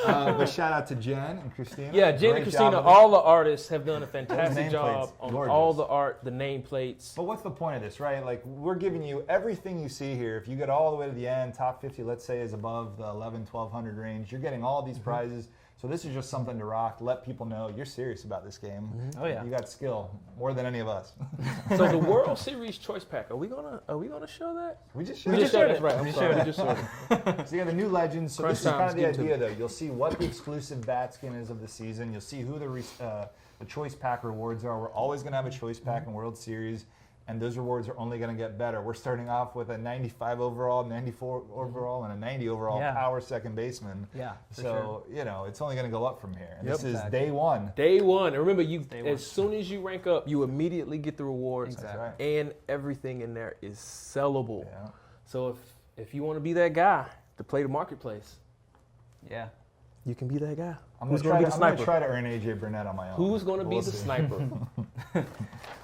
But shout out to Jen and Christina. Yeah, Jen Great and Christina, job all the artists have done a fantastic nameplates, job on gorgeous. all the art, the nameplates. But what's the point of this, right? Like, we're giving you everything you see here. If you get all the way to the end, top 50, let's say, is above the 1,100 range, you're getting all these prizes. So this is just something to rock. Let people know you're serious about this game. Oh, yeah. You got skill more than any of us. So the World Series Choice Pack, are we gonna show that? We just We showed just it. showed it. That's right. I'm sorry. We just showed it. So you got the new legends. So Crunch this is kind time's of the getting to idea, though. You'll see what the exclusive bat skin is of the season. You'll see who the choice pack rewards are. We're always going to have a choice pack in World Series, and those rewards are only going to get better. We're starting off with a 95 overall, 94 overall, and a 90 overall power second baseman. Yeah, for So, you know, it's only going to go up from here. And Yep. this is day one. Day one. And remember, one. as soon as you rank up, you immediately get the rewards. That's right. And everything in there is sellable. Yeah. So if you want to be that guy to play the marketplace, Yeah. you can be that guy. I'm Who's going going to be the to sniper? try to earn AJ Burnett on my own. Who's going to be We'll the see. sniper?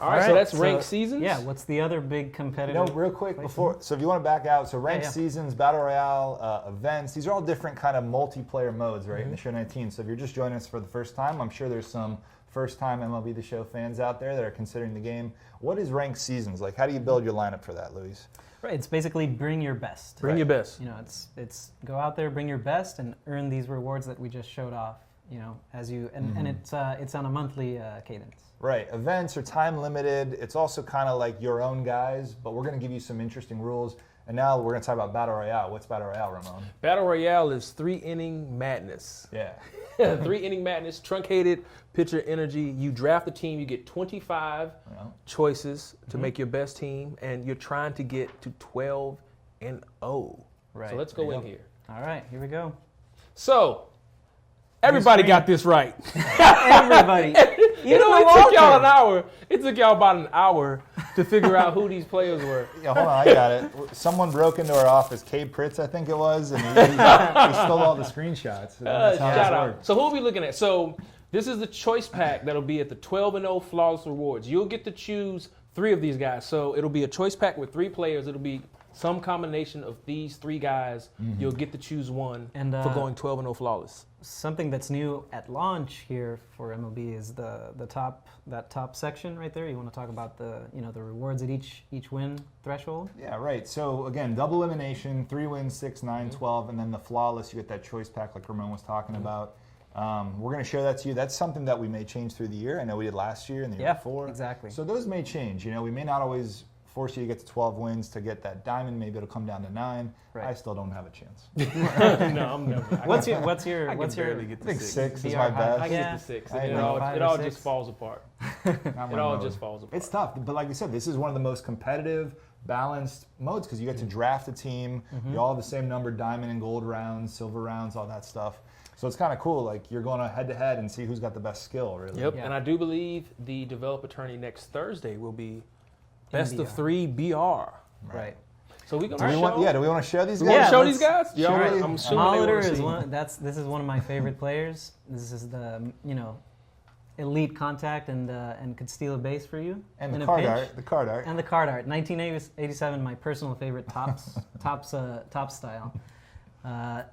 All right, so that's ranked seasons. Yeah, what's the other big You competitive? know, real quick before, so if you want to back out, so ranked yeah. seasons, battle royale, events, these are all different kind of multiplayer modes, right? In the show 19. So if you're just joining us for the first time, I'm sure there's some first-time MLB The Show fans out there that are considering the game. What is ranked seasons like? How do you build your lineup for that, Luis? Right, it's basically bring your best. Bring your best. You know, it's go out there, bring your best, and earn these rewards that we just showed off. You know, as you and it's on a monthly cadence. Right, events are time limited. It's also kind of like your own guys, but we're going to give you some interesting rules. And now we're going to talk about battle royale. What's battle royale, Ramon? Battle Royale is 3-inning madness. Yeah. 3-inning madness, truncated pitcher energy. You draft a team, you get 25 choices to make your best team, and you're trying to get to 12-0. Right. So let's go in here. All right, here we go. So, everybody got this right. Everybody. It only took y'all an hour. It took y'all about an hour to figure out who these players were. Yeah, hold on, I got it. Someone broke into our office, Cade Pritz, I think it was, and he stole all the screenshots. That's how Shout this out. works. So who are we looking at? So this is the choice pack that'll be at the 12-0 Flawless Rewards. You'll get to choose 3 of these guys. So it'll be a choice pack with 3 players. It'll be some combination of these 3 guys. You'll get to choose one And, for going 12-0 Flawless. Something that's new at launch here for MLB is the top section right there. You want to talk about the rewards at each win threshold? Yeah, right. So again, double elimination, 3 wins, 6, 9, 12, and then the flawless, you get that choice pack like Ramon was talking about. We're going to show that to you. That's something that we may change through the year. I know we did last year and the year before. Exactly. So those may change. You know, we may not always force you to get to 12 wins to get that diamond. Maybe it'll come down to 9. Right. I still don't have a chance. No, I'm never. What's your I can barely get I to think 6. 6 is VR my high. best. I can Yeah. get to 6. I It know. all, 5 it or all 6. just falls apart. Not It my all mode. just falls apart. It's tough, but like I said, this is one of the most competitive, balanced modes because you get to draft a team. You all have the same number, diamond and gold rounds, silver rounds, all that stuff. So it's kind of cool. Like you're going head to head and see who's got the best skill, really. Yep, Yeah. and I do believe the developer tourney next Thursday will be best of BR. 3 BR. Right. So we're Do gonna we show. want to show these We guys? want Yeah, to show let's- these guys. Yeah, sure. I'm assuming they Molitor wanna is see. one. This is one of my favorite players. This is the elite contact and could steal a base for you. And in the a card pinch. art. The card art. And the card art. 1987, my personal favorite top style.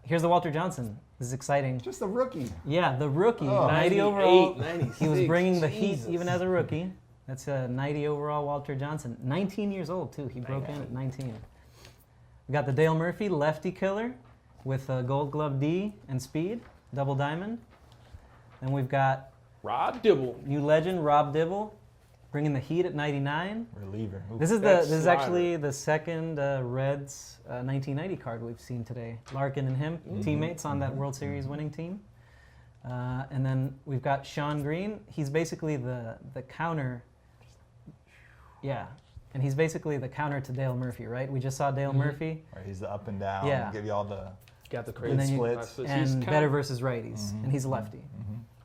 Here's the Walter Johnson. This is exciting. Just a rookie. Yeah, the rookie, Oh. 90 overall. 96. He was bringing the heat Jesus. even as a rookie. That's a 90 overall Walter Johnson. 19 years old too. He broke in at 19. We got the Dale Murphy lefty killer with Gold Glove D and speed, double diamond. Then we've got Rob Dibble. new legend Rob Dibble, bringing the heat at 99. Reliever. Ooh. This is That's this is slider. actually the second Reds 1990 card we've seen today. Larkin and him, teammates on that World Series winning team. And then we've got Sean Green. He's basically the counter. Yeah. And he's basically the counter to Dale Murphy, right? We just saw Dale Murphy. Right, he's the up and down. Yeah. Give you all the Got the And crazy then you- splits. and better versus righties. And he's a lefty.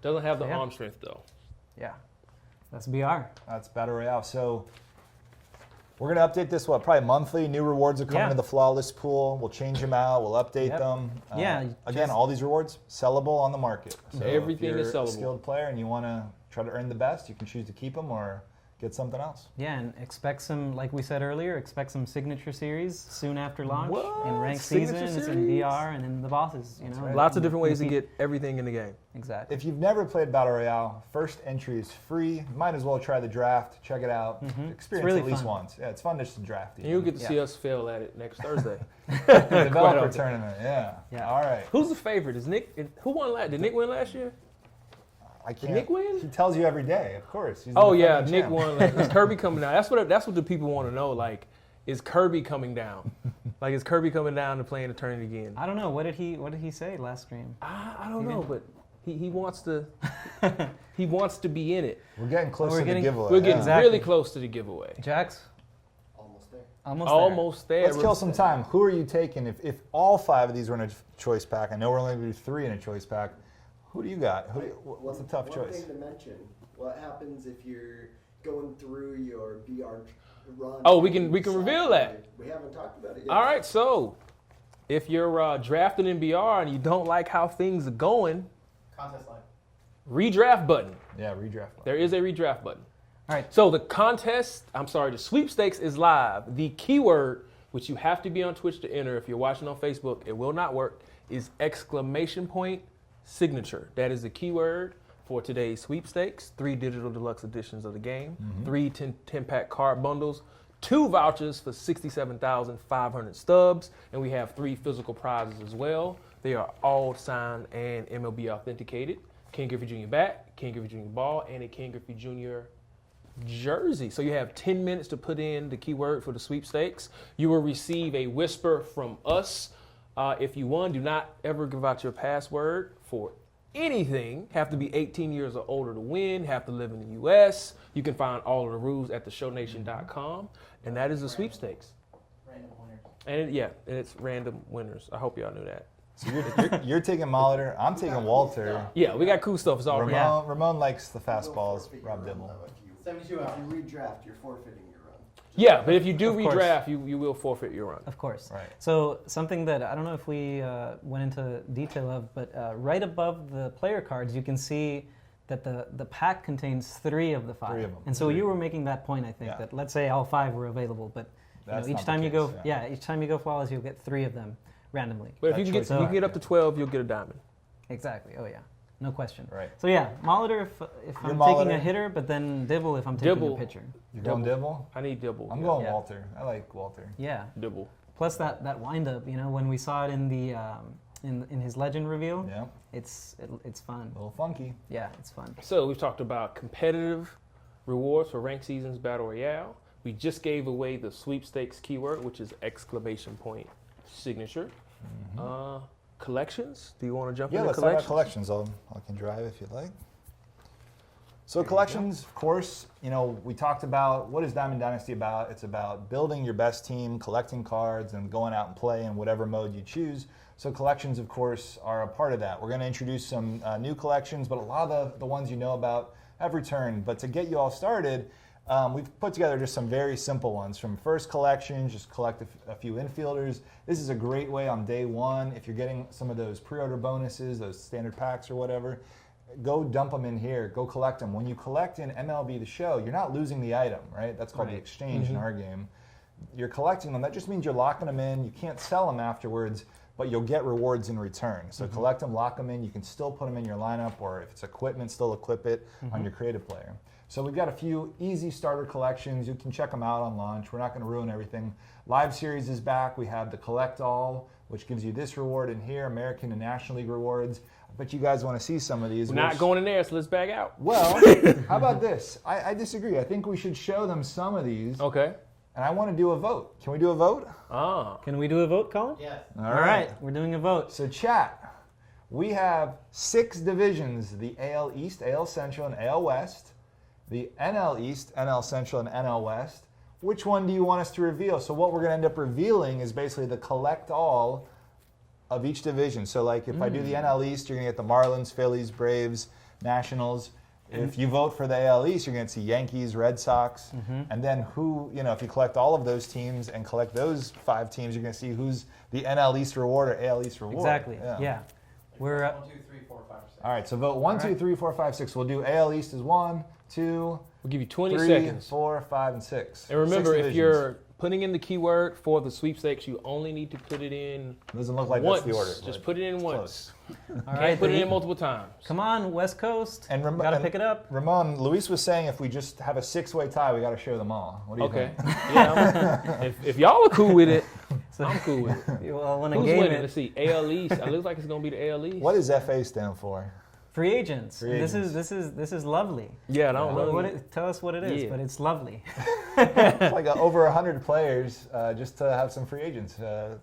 Doesn't have the Yeah. arm strength though. Yeah. That's BR. That's Battle Royale. So we're going to update this, probably monthly. New rewards are coming Yeah. to the flawless pool. We'll change them out. We'll update Yep. them. Yeah, Again, just- all these rewards, sellable on the market. So Everything if you're is sellable. a skilled player and you want to try to earn the best, you can choose to keep them or get something else. Yeah, and expect some, like we said earlier, expect some signature series soon after launch What? in ranked Signature seasons, in series? VR, and in the bosses. You know, right. Lots of and different ways to repeat- get everything in the game. Exactly. If you've never played Battle Royale, first entry is free. Might as well try the draft. Check it out. Experience really it at least fun. once. Yeah, it's fun just to draft. And you'll get to Yeah. see us fail at it next Thursday. Developer often. tournament. Yeah. Yeah. All right. Who's the favorite? Is Nick? Who won last? Did Nick win last year? I can't. Nick win? He tells you every day. Of course. He's the Oh yeah, defending Nick champ. won. Is Kirby coming down? That's what the people want to know. Like, is Kirby coming down? Like, is Kirby coming down to play in the tournament again? I don't know. What did he say last stream? I don't know, but he wants to he wants to be in it. We're getting close We're to getting- the giveaway. We're getting Exactly. really close to the giveaway. Jax? Almost there. Almost there. Almost there. Let's kill some time. Who are you taking? If all 5 of these were in a choice pack, I know we're only going to do 3 in a choice pack. Who do you got? What's a tough One choice? thing to mention, what happens if you're going through your VR run? Oh, we can and you reveal decide- that. We haven't talked about it yet. All right, so if you're drafting in BR and you don't like how things are going, Contest line. redraft button. Yeah, redraft. There is a redraft button. All right. So the sweepstakes is live. The keyword, which you have to be on Twitch to enter, if you're watching on Facebook, it will not work, is !signature. That is the keyword for today's sweepstakes. 3 digital deluxe editions of the game, 3 10-pack card bundles, 2 vouchers for 67,500 stubs, and we have 3 physical prizes as well. They are all signed and MLB authenticated. Ken Griffey Jr. bat, Ken Griffey Jr. ball, and a Ken Griffey Jr. jersey. So you have 10 minutes to put in the keyword for the sweepstakes. You will receive a whisper from us. If you won, do not ever give out your password for anything. Have to be 18 years or older to win. Have to live in the U.S. You can find all of the rules at theshownation.com. And that is the sweepstakes. Random winners. And it's random winners. I hope y'all knew that. So you're taking Molitor. I'm taking Walter. Yeah, we got cool stuff. It's all Ramon, Ramon likes the fastballs. Rob Dibble. 72 hours. If you redraft, you're forfeiting your run. Yeah, but if you do Of course. redraft, you will forfeit your run. Of course. Right. So something that I don't know if we went into detail of, but right above the player cards, you can see that the pack contains 3 of the 5. 3 of them. And so you were making that point, I think, Yeah. that let's say all 5 were available, but That's each not the time you case, go, yeah. each time you go flawless, you'll get 3 of them randomly. But if That you can get choice you is can get up to 12, you'll get a diamond. Exactly. Oh yeah. No question. Right. So yeah, Molitor if I'm You're taking Molitor. a hitter, but then Dibble if I'm taking Dibble. a pitcher. You're going Dibble? I need Dibble. I'm going Yeah. Walter. I like Walter. Yeah. Dibble. Plus that wind up, when we saw it in the in his legend reveal, Yeah. it's fun. A little funky. Yeah, it's fun. So we've talked about competitive rewards for ranked seasons Battle Royale. We just gave away the sweepstakes keyword, which is !signature. Collections. Do you want to jump Yeah, into let's talk about collections? collections. I can drive if you'd like. So collections, of course, we talked about what is Diamond Dynasty about. It's about building your best team, collecting cards, and going out and play in whatever mode you choose. So collections, of course, are a part of that. We're going to introduce some new collections, but a lot of the ones you know about have returned. But to get you all started, we've put together just some very simple ones. From first collection, just collect a few infielders. This is a great way on day 1, if you're getting some of those pre-order bonuses, those standard packs or whatever, go dump them in here, go collect them. When you collect in MLB The Show, you're not losing the item, right? That's called the exchange in our game. You're collecting them. That just means you're locking them in. You can't sell them afterwards, but you'll get rewards in return. So collect them, lock them in. You can still put them in your lineup, or if it's equipment, still equip it on your creative player. So we've got a few easy starter collections. You can check them out on launch. We're not going to ruin everything. Live Series is back. We have the Collect All, which gives you this reward in here, American and National League rewards. I bet you guys want to see some of these. We're not going in there, so let's back out. Well, how about this? I disagree. I think we should show them some of these. Okay. And I want to do a vote. Can we do a vote? Can we do a vote, Colin? Yes. All right, we're doing a vote. So chat, we have 6 divisions, the AL East, AL Central, and AL West, the NL East, NL Central, and NL West. which one do you want us to reveal? So what we're going to end up revealing is basically the collect all of each division. So like if I do the NL East, you're going to get the Marlins, Phillies, Braves, Nationals. If you vote for the AL East, you're going to see Yankees, Red Sox, and then if you collect all of those teams and collect those 5 teams, you're going to see who's the NL East reward or AL East reward. Exactly. Yeah. We're 1, 2, 3, 4, 5, 6. All right, so vote 1, 2, 3, 4, 5, 6. We'll do AL East as 1, 2, We'll give you 20 3, seconds. 4, 5, and 6. And remember, 6 if divisions. you're putting in the keyword for the sweepstakes, you only need to put it in Doesn't look like once. that's the order. Just but put it in close. once. all Can't right. put it then in multiple times. Come on, West Coast. And Gotta pick it up. Ramon, Luis was saying if we just have a 6-way tie, we got to show them all. What do you Okay. think? Yeah. If y'all are cool with it, So- I'm cool with it. Well, when a Who's game winning? it, Let's see. AL East. It looks like it's gonna be the AL East. What does FA stand for? free agents. Free This agents. is lovely. Yeah, I don't know. Tell us what it is, Yeah. but it's lovely. It's like over 100 players just to have some free agents,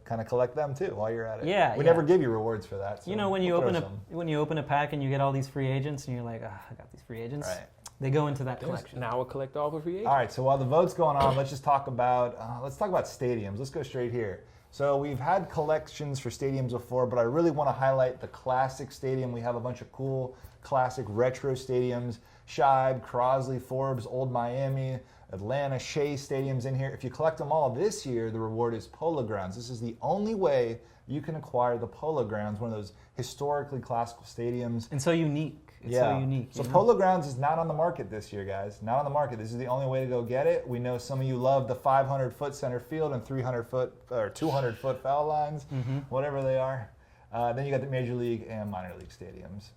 kind of collect them too while you're at it. Yeah, We yeah. never give you rewards for that. So You know, when you we'll open throw a pack and you get all these free agents, and you're like, I got these free agents. Right. They go into that collection. Now we'll collect all for free agents. All right, so while the vote's going on, let's just talk about stadiums. Let's go straight here. So we've had collections for stadiums before, but I really want to highlight the classic stadium. We have a bunch of cool classic retro stadiums: Shibe, Crosley, Forbes, Old Miami, Atlanta, Shea stadiums in here. If you collect them all this year, the reward is Polo Grounds. This is the only way you can acquire the Polo Grounds, one of those historically classical stadiums. And so unique. It's so unique. So you know? Polo Grounds is not on the market this year, guys. Not on the market. This is the only way to go get it. We know some of you love the 500-foot center field and 300-foot or 200-foot foul lines, whatever they are. Then you got the Major League and minor league stadiums.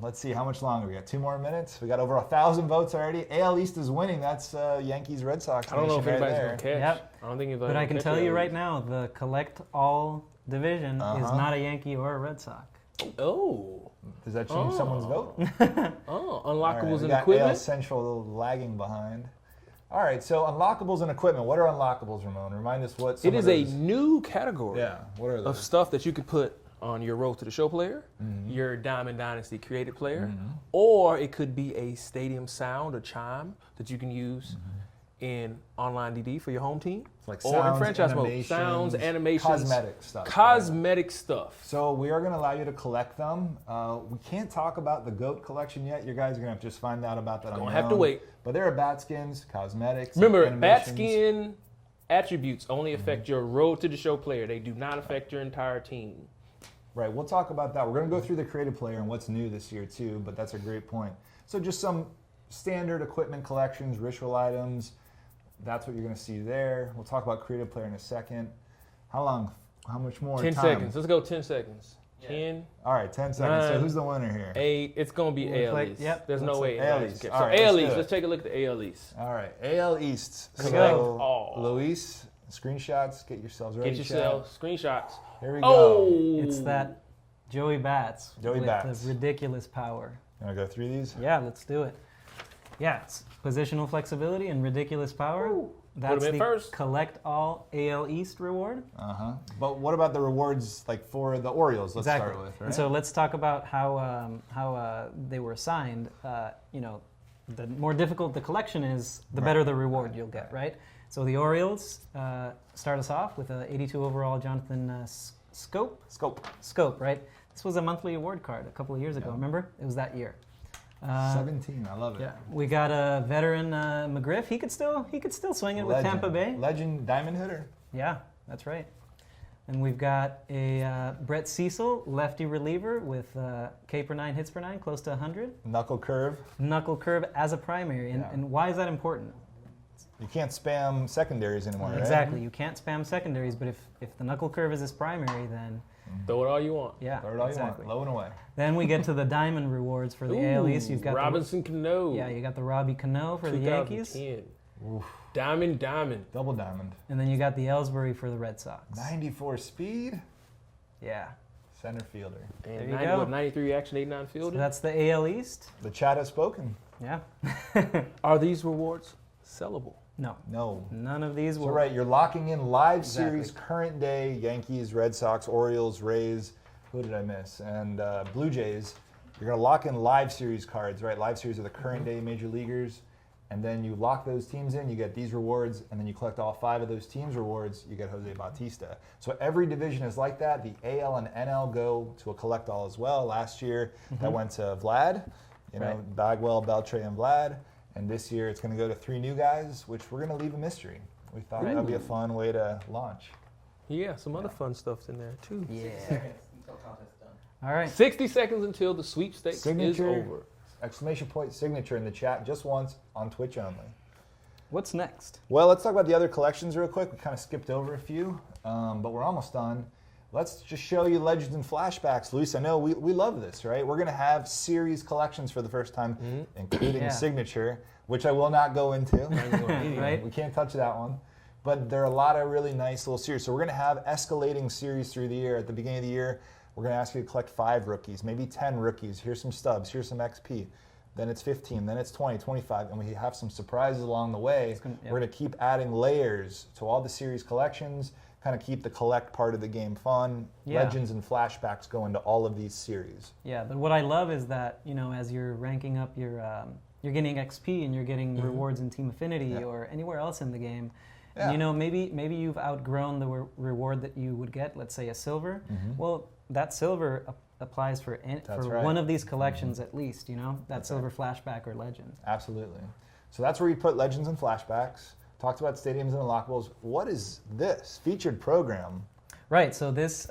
Let's see, how much longer? We got 2 more minutes. We got over 1,000 votes already. AL East is winning. That's Yankees, Red Sox. I don't know if nation right anybody's there. gonna catch. Yep. I don't think anybody's But I gonna can catch tell AL you right East. now, the collect all division is not a Yankee or a Red Sox. Oh. Does that change someone's vote? Oh, All right, unlockables we and got equipment. AL Central lagging behind. All right, so unlockables and equipment. What are unlockables, Ramon? Remind us what some It of is a those- new category Yeah, what are of those? stuff that you could put on your Road to the Show player, your Diamond Dynasty created player, or it could be a stadium sound, a chime that you can use in online DD for your home team, Like or in sounds, franchise mode. animations, Sounds, animations, cosmetic stuff. cosmetic stuff. So we are going to allow you to collect them. We can't talk about the GOAT collection yet. You guys are going to have to just find out about that on Gonna your have to own. wait. But there are bat skins, cosmetics, Remember, animations. bat skin attributes only affect your Road to the Show player. They do not affect your entire team. Right, we'll talk about that. We're going to go through the creative player and what's new this year too, but that's a great point. So just some standard equipment collections, ritual items. That's what you're going to see there. We'll talk about creative player in a second. How long? How much more 10 time? seconds. Let's go 10 seconds. 10, All right, 10 seconds. So 9, who's the winner here? 8. It's going to be Looks AL like- East. yep, There's no looks way. like AL anybody's East. catch. All So right, AL let's East. do it. Let's take a look at the AL East. All right, AL East. Let's So, go. Luis, screenshots. Get yourselves ready. Get yourself screenshots. Here we go. Oh! It's that Joey Bats Joey with Bats. the ridiculous power. You want to go through these? Yeah, let's do it. Yeah, it's positional flexibility and ridiculous power. That's Put 'em in the first. collect all AL East reward. But what about the rewards, like for the Orioles? Let's Exactly. start with. Right? And so let's talk about how they were assigned. The more difficult the collection is, the better the reward you'll get, right? So the Orioles start us off with an 82 overall Jonathan Scope, right? This was a monthly award card a couple of years ago. Remember? It was that year. 17. I love it. Yeah, we got a veteran McGriff. He could still swing it with Tampa Bay. Legend diamond hitter. Yeah, that's right. And we've got a Brett Cecil, lefty reliever with K per 9, hits per 9, close to 100. Knuckle curve. Knuckle curve as a primary. And why is that important? You can't spam secondaries anymore, right? Exactly. You can't spam secondaries, but if the knuckle curve is his primary, then Throw it all you want. yeah, Throw it all exactly. you want. Low and away. Then we get to the diamond rewards for the AL East. You've got Robinson Cano. you got the Robbie Cano for the Yankees, 2010. Diamond. Double diamond. and then you got the Ellsbury for the Red Sox. 94 speed. Yeah, Center fielder. And There you 90, go. what, 93 action, 89 so fielder. that's the AL East. The chat has spoken. Yeah. Are these rewards sellable? No, No. none of these So were. right, you're locking in live Exactly. series, current day, Yankees, Red Sox, Orioles, Rays. Who did I miss? And Blue Jays. You're going to lock in live series cards, right? Live series are the current day major leaguers. and then you lock those teams in, you get these rewards, and then you collect all 5 of those teams' rewards, you get Jose Bautista. So every division is like that. The AL and NL go to a collect all as well. Last year, that went to Vlad, Bagwell, Beltre, and Vlad. And this year, it's going to go to 3 new guys, which we're going to leave a mystery. We thought that would be a fun way to launch. Yeah, some other fun stuff's in there too. Yeah. 60 seconds until contest done. All right. 60 seconds until the sweepstakes is over. Exclamation point signature in the chat just once on Twitch only. What's next? Well, let's talk about the other collections real quick. We kind of skipped over a few, but we're almost done. Let's just show you Legends and Flashbacks. Luis, I know we love this, right? We're going to have series collections for the first time, including Signature, which I will not go into. Right. We can't touch that one. But there are a lot of really nice little series. So we're going to have escalating series through the year. At the beginning of the year, we're going to ask you to collect 5 rookies, maybe 10 rookies. Here's some stubs. Here's some XP. Then it's 15. Then it's 20, 25. And we have some surprises along the way. We're going to keep adding layers to all the series collections, kind of keep the collect part of the game fun. Legends and Flashbacks go into all of these series. Yeah, but what I love is that, as you're ranking up your, you're getting XP and you're getting rewards in Team Affinity or anywhere else in the game. Yeah. And, maybe you've outgrown the reward that you would get, let's say a silver. Well, that silver applies for one of these collections at least, that silver flashback or legend. Absolutely. So that's where you put Legends and Flashbacks. Talked about stadiums and unlockables. What is this featured program? Right. So this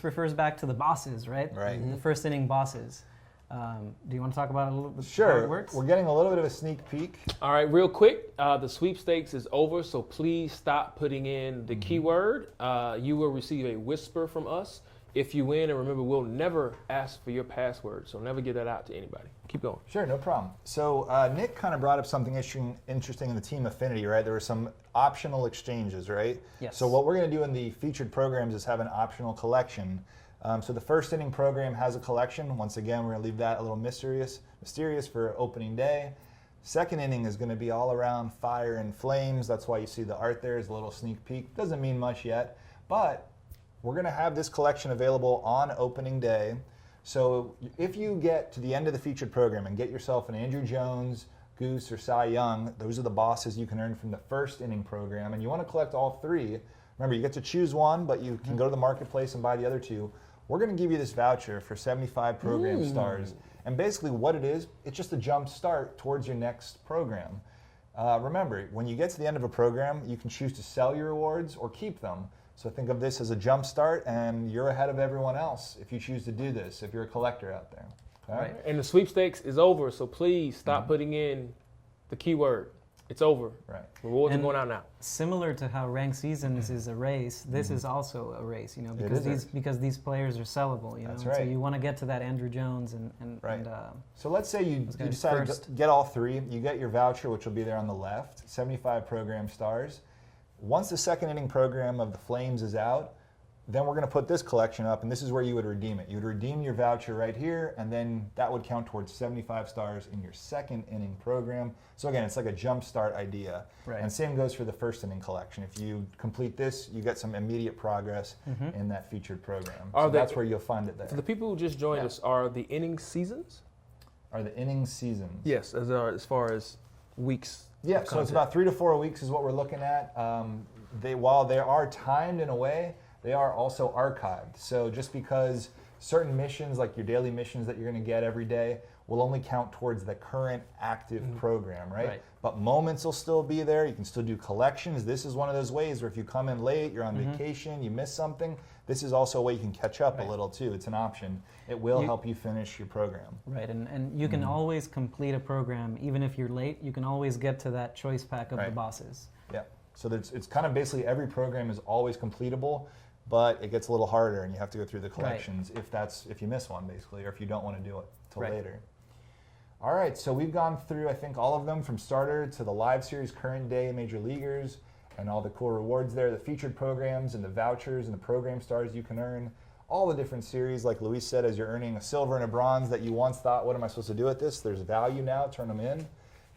refers back to the bosses, right? Right. The first inning bosses. Do you want to talk about it a little bit? Sure. How it works? We're getting a little bit of a sneak peek. All right, real quick, the sweepstakes is over, so please stop putting in the keyword. You will receive a whisper from us if you win, and remember, we'll never ask for your password, so never give that out to anybody. Keep going. Sure, no problem. So Nick kind of brought up something interesting in the Team Affinity, right? There were some optional exchanges, right? Yes. So what we're going to do in the featured programs is have an optional collection. So the first inning program has a collection. Once again, we're going to leave that a little mysterious for opening day. Second inning is going to be all around fire and flames. That's why you see the art there is a little sneak peek. Doesn't mean much yet, but we're going to have this collection available on opening day. So if you get to the end of the featured program and get yourself an Andrew Jones, Goose, or Cy Young, those are the bosses you can earn from the first inning program, and you want to collect all 3. Remember, you get to choose one, but you can go to the marketplace and buy the other 2. We're going to give you this voucher for 75 program stars. And basically what it is, it's just a jump start towards your next program. Remember, when you get to the end of a program, you can choose to sell your rewards or keep them. So think of this as a jump start, and you're ahead of everyone else if you choose to do this, if you're a collector out there. Okay? Right. And the sweepstakes is over, so please stop putting in the keyword. It's over. Right. Rewards are going out now. Similar to how ranked seasons is a race, this is also a race, because these players are sellable, That's So right. you want to get to that Andrew Jones and so let's say you decide to get all 3. You get your voucher, which will be there on the left, 75 program stars. Once the second inning program of the Flames is out, then we're going to put this collection up, and this is where you would redeem it. You would redeem your voucher right here, and then that would count towards 75 stars in your second inning program. So again, it's like a jump start idea. Right. And same goes for the first inning collection. If you complete this, you get some immediate progress in that featured program. So that's where you'll find it there. For the people who just joined us, are the inning seasons? Are the inning seasons? Yes, as far as weeks. Yeah, so it's about 3 to 4 weeks is what we're looking at. While they are timed in a way, they are also archived. So just because certain missions, like your daily missions that you're going to get every day, will only count towards the current active program, right? But moments will still be there. You can still do collections. This is one of those ways where if you come in late, you're on vacation, you miss something, this is also a way you can catch up a little too. It's an option. It will help you finish your program. Right, and you can always complete a program, even if you're late, you can always get to that choice pack of the bosses. Yeah, so it's kind of basically every program is always completable, but it gets a little harder and you have to go through the collections if you miss one basically, or if you don't want to do it till later. All right, so we've gone through, I think, all of them from starter to the live series, current day major leaguers, and all the cool rewards there, the featured programs and the vouchers and the program stars you can earn, all the different series, like Luis said, as you're earning a silver and a bronze that you once thought, what am I supposed to do with this? There's value now, turn them in.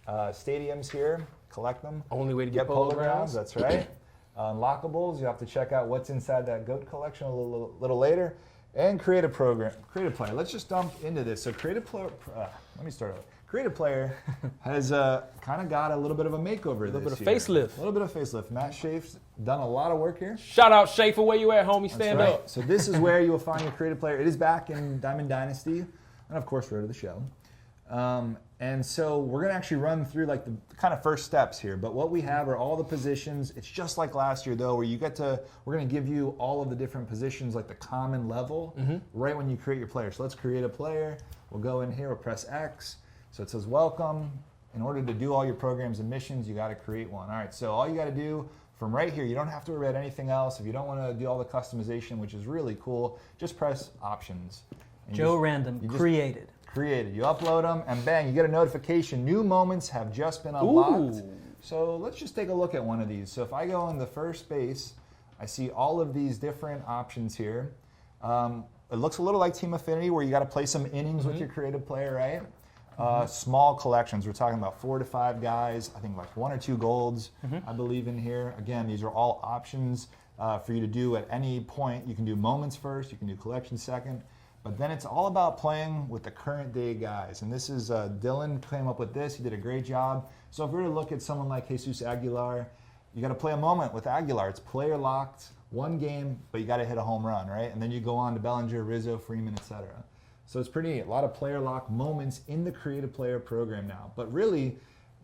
Stadiums here, collect them. Only way to get polo grounds. That's right. Unlockables, you have to check out what's inside that GOAT collection a little later. And create a program, create a player. Let's just dump into this. So create a player, let me start over. Create a player has kind of got a little bit of a makeover this year. A little bit of facelift. A little bit of facelift. Matt Shafe's done a lot of work here. Shout out Schaefer, where you at, homie? Stand That's right. up. So this is where you will find your creative player. It is back in Diamond Dynasty, and of course, Road to the Show. And so we're going to actually run through like the kind of first steps here. But what we have are all the positions. It's just like last year, though, where you get to, we're going to give you all of the different positions, like the common level, right when you create your player. So let's create a player. We'll go in here, we'll press X. So it says welcome. In order to do all your programs and missions, you got to create one. All right, so all you got to do from right here, you don't have to worry about anything else. If you don't want to do all the customization, which is really cool, just press options. And Joe Random, created. Created. You upload them, and bang, you get a notification. New moments have just been unlocked. Ooh. So let's just take a look at one of these. So if I go in the first space, I see all of these different options here. It looks a little like Team Affinity, where you got to play some innings with your creative player, right? Small collections. We're talking about 4 to 5 guys. I think like 1 or 2 golds, I believe, in here. Again, these are all options for you to do at any point. You can do moments first. You can do collections second. But then it's all about playing with the current day guys. And this is Dylan came up with this. He did a great job. So if we were to look at someone like Jesus Aguilar, you got to play a moment with Aguilar. It's player locked, 1 game, but you got to hit a home run, right? And then you go on to Bellinger, Rizzo, Freeman, etc. So it's pretty neat. A lot of player lock moments in the creative player program now. But really,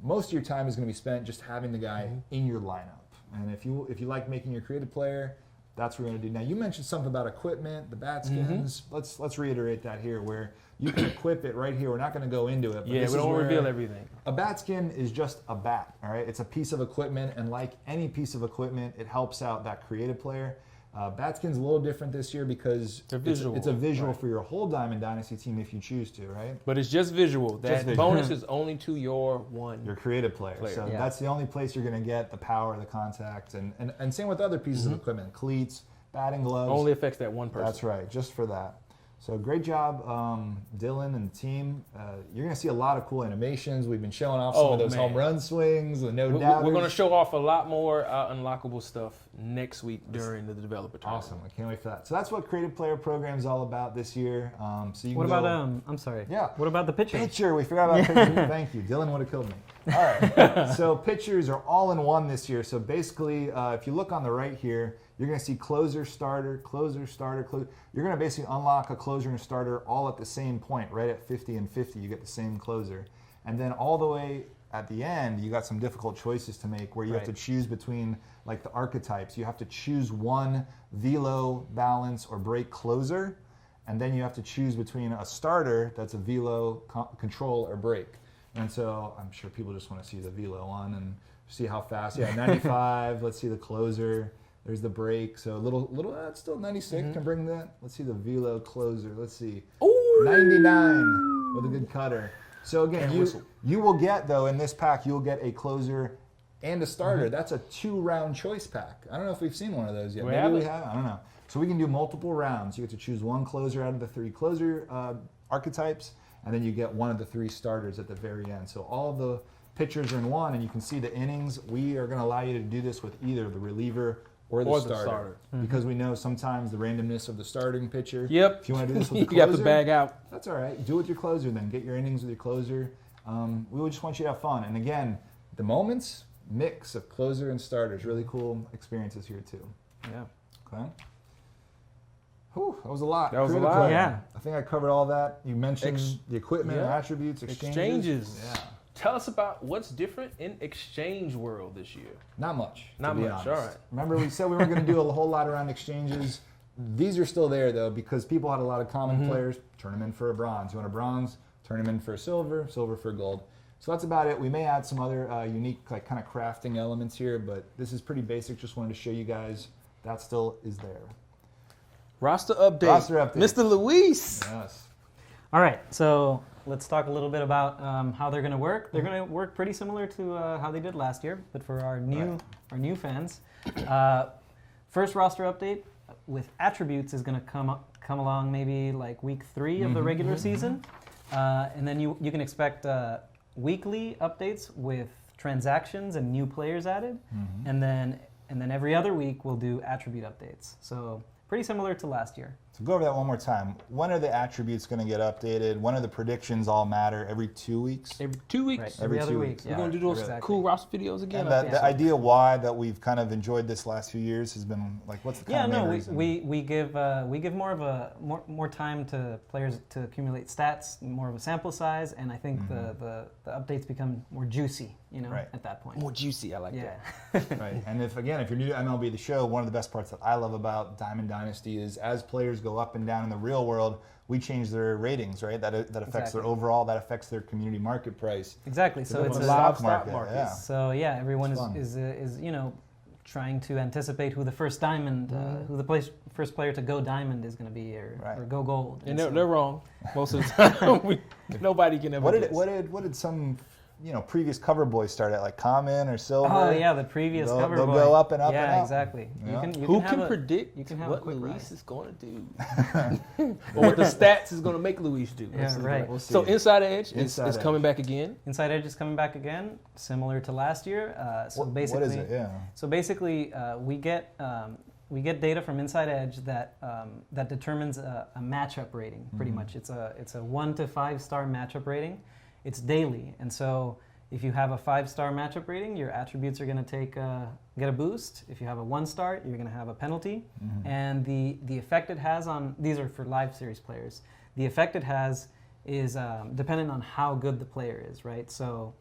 most of your time is going to be spent just having the guy in your lineup. And if you like making your creative player, that's what we're going to do. Now, you mentioned something about equipment, the bat skins. Let's reiterate that here, where you can equip it right here. We're not going to go into it. But Yeah, we don't reveal everything. A bat skin is just a bat, all right? It's a piece of equipment, and like any piece of equipment, it helps out that creative player. Bat skin's a little different this year because it's a visual for your whole Diamond Dynasty team if you choose to, right? But it's just visual. That visual. bonus is only to your creative player. So that's the only place you're going to get the power, the contact, and same with other pieces of equipment, cleats, batting gloves. Only affects that one person. That's right, just for that. So great job, Dylan and the team. You're going to see a lot of cool animations. We've been showing off some of those home run swings, the no doubters. We're going to show off a lot more unlockable stuff next week during the developer tournament. Awesome, I can't wait for that. So that's what Creative Player Program is all about this year. So you What can about, go, I'm sorry. Yeah. What about the pitchers? Pitcher, we forgot about pitcher. Thank you. Dylan would have killed me. All right, so pitchers are all in one this year. So basically, if you look on the right here, you're going to see closer, starter, closer, starter, closer. You're going to basically unlock a closer and a starter all at the same point, right at 50 and 50. You get the same closer. And then all the way at the end, you got some difficult choices to make where you have to choose between like the archetypes. You have to choose one velo, balance, or break closer. And then you have to choose between a starter that's a velo, control, or break. And so I'm sure people just want to see the velo one and see how fast. Yeah, 95. Let's see the closer. There's the break. So a little. That's still 96. Can bring that. Let's see the velo closer. Let's see. Ooh. 99 with a good cutter. So again, you will get though in this pack you'll get a closer and a starter. That's a 2-round choice pack. I don't know if we've seen one of those yet. Maybe we have. I don't know. So we can do multiple rounds. You get to choose one closer out of the 3 closer archetypes, and then you get one of the 3 starters at the very end. So all the pitchers are in one, and you can see the innings. We are going to allow you to do this with either the reliever or the starter. Because we know sometimes the randomness of the starting pitcher. Yep. If you want to do this with the closer, you got the bag out. That's all right. Do it with your closer then. Get your innings with your closer. We would just want you to have fun. And again, the moments, mix of closer and starters. Really cool experiences here too. Yeah. Okay. Whew, that was a lot. That was a lot. Yeah. I think I covered all that. You mentioned the equipment, attributes, exchanges. Yeah. Tell us about what's different in Exchange World this year. Not much. Not much, all right. Remember we said we weren't going to do a whole lot around exchanges. These are still there though because people had a lot of common players. Turn them in for a bronze. You want a bronze? Turn them in for a silver. Silver for gold. So that's about it. We may add some other unique like kind of crafting elements here, but this is pretty basic. Just wanted to show you guys that still is there. Roster update. Mr. Luis. Yes. All right, so let's talk a little bit about how they're going to work. They're going to work pretty similar to how they did last year, but for our new fans. First roster update with attributes is going to come along maybe like week 3 of the regular season, and then you can expect weekly updates with transactions and new players added, and then every other week we'll do attribute updates. So pretty similar to last year. So go over that one more time. When are the attributes going to get updated? When are the predictions all matter? Every 2 weeks? Every 2 weeks. Right. Every other 2 week. weeks. We're going to do those Exactly. cool roster videos again. And I think. the idea why that we've kind of enjoyed this last few years has been like, what's the kind of main reason? we give more of a more time to players to accumulate stats, more of a sample size, and I think the updates become more juicy, Right. at that point. More juicy, I like that. Right. And if you're new to MLB The Show, one of the best parts that I love about Diamond Dynasty is as players go up and down in the real world, we change their ratings, right? That affects their overall, that affects their community market price. Exactly. So it's a a stock market. Yeah. So yeah, everyone It's fun. is trying to anticipate who the first diamond, who the first player to go diamond is going to be, or go gold. And they're wrong most of the time. Nobody can ever. What did some previous cover boys start at, like common or silver? Oh yeah, the previous cover they'll boy. go up and up yeah, and up. exactly. Yeah. Who can predict have what a quick Luis rise. is going to do? Or what the stats is going to make Luis do? Yeah, right. We'll see. So Inside Edge Inside is Edge. coming back again. Inside Edge is coming back again, similar to last year. So basically, what is it? Yeah. So basically, we get data from Inside Edge that determines a matchup rating. Pretty much, it's a 1 to 5 star matchup rating. It's daily, and so if you have a 5-star matchup rating, your attributes are going to get a boost. If you have a 1-star, you're going to have a penalty. And the effect it has on, these are for live series players, the effect it has is dependent on how good the player is, right? So,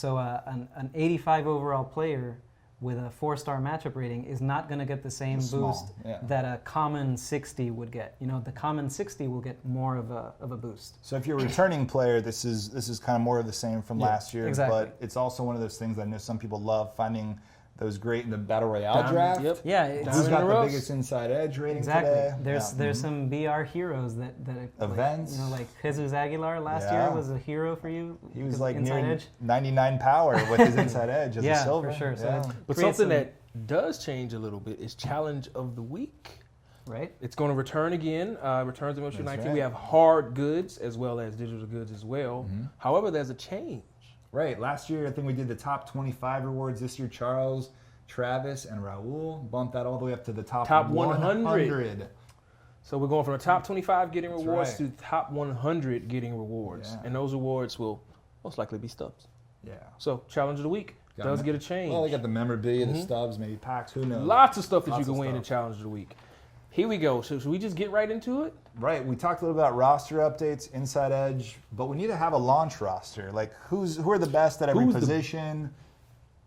an 85 overall player with a 4-star matchup rating is not going to get the same boost that a common 60 would get. The common 60 will get more of a boost. So if you're a returning player, this is kind of more of the same from last year. Exactly. But it's also one of those things that I know some people love, finding those great in the Battle Royale draft. Yep. Yeah, Who's got the biggest Inside Edge rating today? There's some BR heroes that events. Like Jesus Aguilar last year was a hero for you. He was like Inside near Edge. 99 power with his Inside Edge as a silver. for sure. Yeah. So But something that does change a little bit is Challenge of the Week. Right. It's going to return again. Returns in Motion 19. right. We have hard goods as well as digital goods as well. However, there's a change. Right. Last year, I think we did the top 25 rewards. This year, Charles, Travis, and Raul bumped that all the way up to the top 100. So we're going from the top 25 getting rewards right. to the top 100 getting rewards. Yeah. And those rewards will most likely be stubs. Yeah. So Challenge of the Week does get a change. Well, they got the memorabilia, the stubs, maybe packs, who knows? Lots of stuff that Lots you of can win in stuff. Challenge of the Week. Here we go. So should we just get right into it? Right. We talked a little about roster updates, Inside Edge, but we need to have a launch roster. Like, who are the best at every Who's the- position?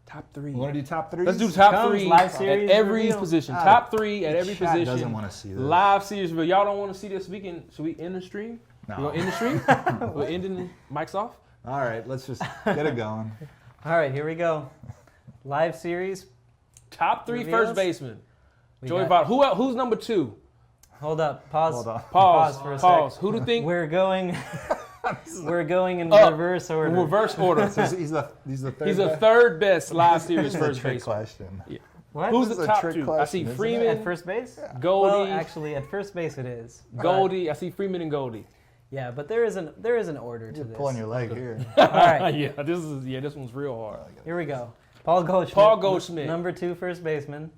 Top 3. We want to do top 3? Let's do top Comes 3 live at series every reveal. position. Top 3 at the every chat position. doesn't want to see this. Live series reveal. Y'all don't want to see this. Should we end the stream? No. We gonna end the stream? We're ending the mics off? All right, let's just get it going. All right, here we go. Live series. Top 3 Reveals? first baseman. We Joey got- Votto. Who's number 2? Hold up. Pause. Hold on. Pause. for a Pause. sec. Who do you think? We're going. We're going in Up. reverse order. In reverse order. So he's the third. He's the best? third best live series This is a first trick baseman. question. What? Who's This the is a top trick 2? I question, see isn't it? Freeman, At first base? Goldie, Well, actually, at first base it is. Goldie. I see Freeman and Goldie. Yeah, but there is an order to You're this. pulling your leg here. All right, Yeah, this one's real hard. here we go. Paul Goldschmidt. Paul Goldschmidt. Number 2 first baseman.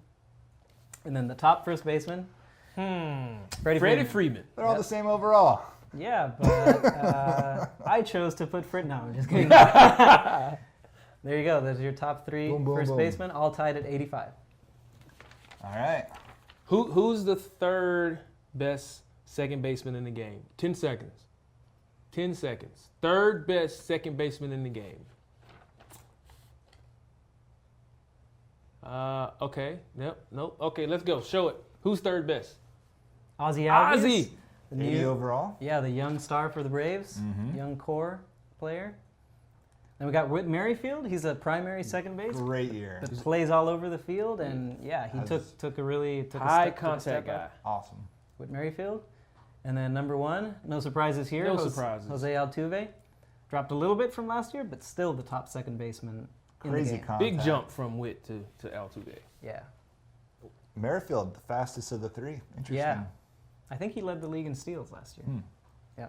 And then the top first baseman. Freddie Freeman. They're all the same overall. Yeah, but I chose to put Fred. No, I'm just kidding. There you go. There's your top 3 Boom, boom, first boom. basemen, all tied at 85. All right. Who's the third best second baseman in the game? 10 seconds. 10 seconds. Third best second baseman in the game. Okay. Yep. Nope. Okay, let's go. Show it. Who's third best? Ozzy Albies. Ozzy. The 80 new, overall. yeah, the young star for the Braves, young core player. Then we got Whit Merrifield. He's a primary second base, Great year. but plays all over the field, and yeah, he Has- took a High step contact guy. up. Awesome. Whit Merrifield. And then number 1, no surprises here. No surprises. Jose Altuve dropped a little bit from last year, but still the top second baseman in the Crazy game. contact. Big jump from Witt to Altuve. Yeah, Merrifield, the fastest of the 3. Interesting. yeah. I think he led the league in steals last year. Yeah.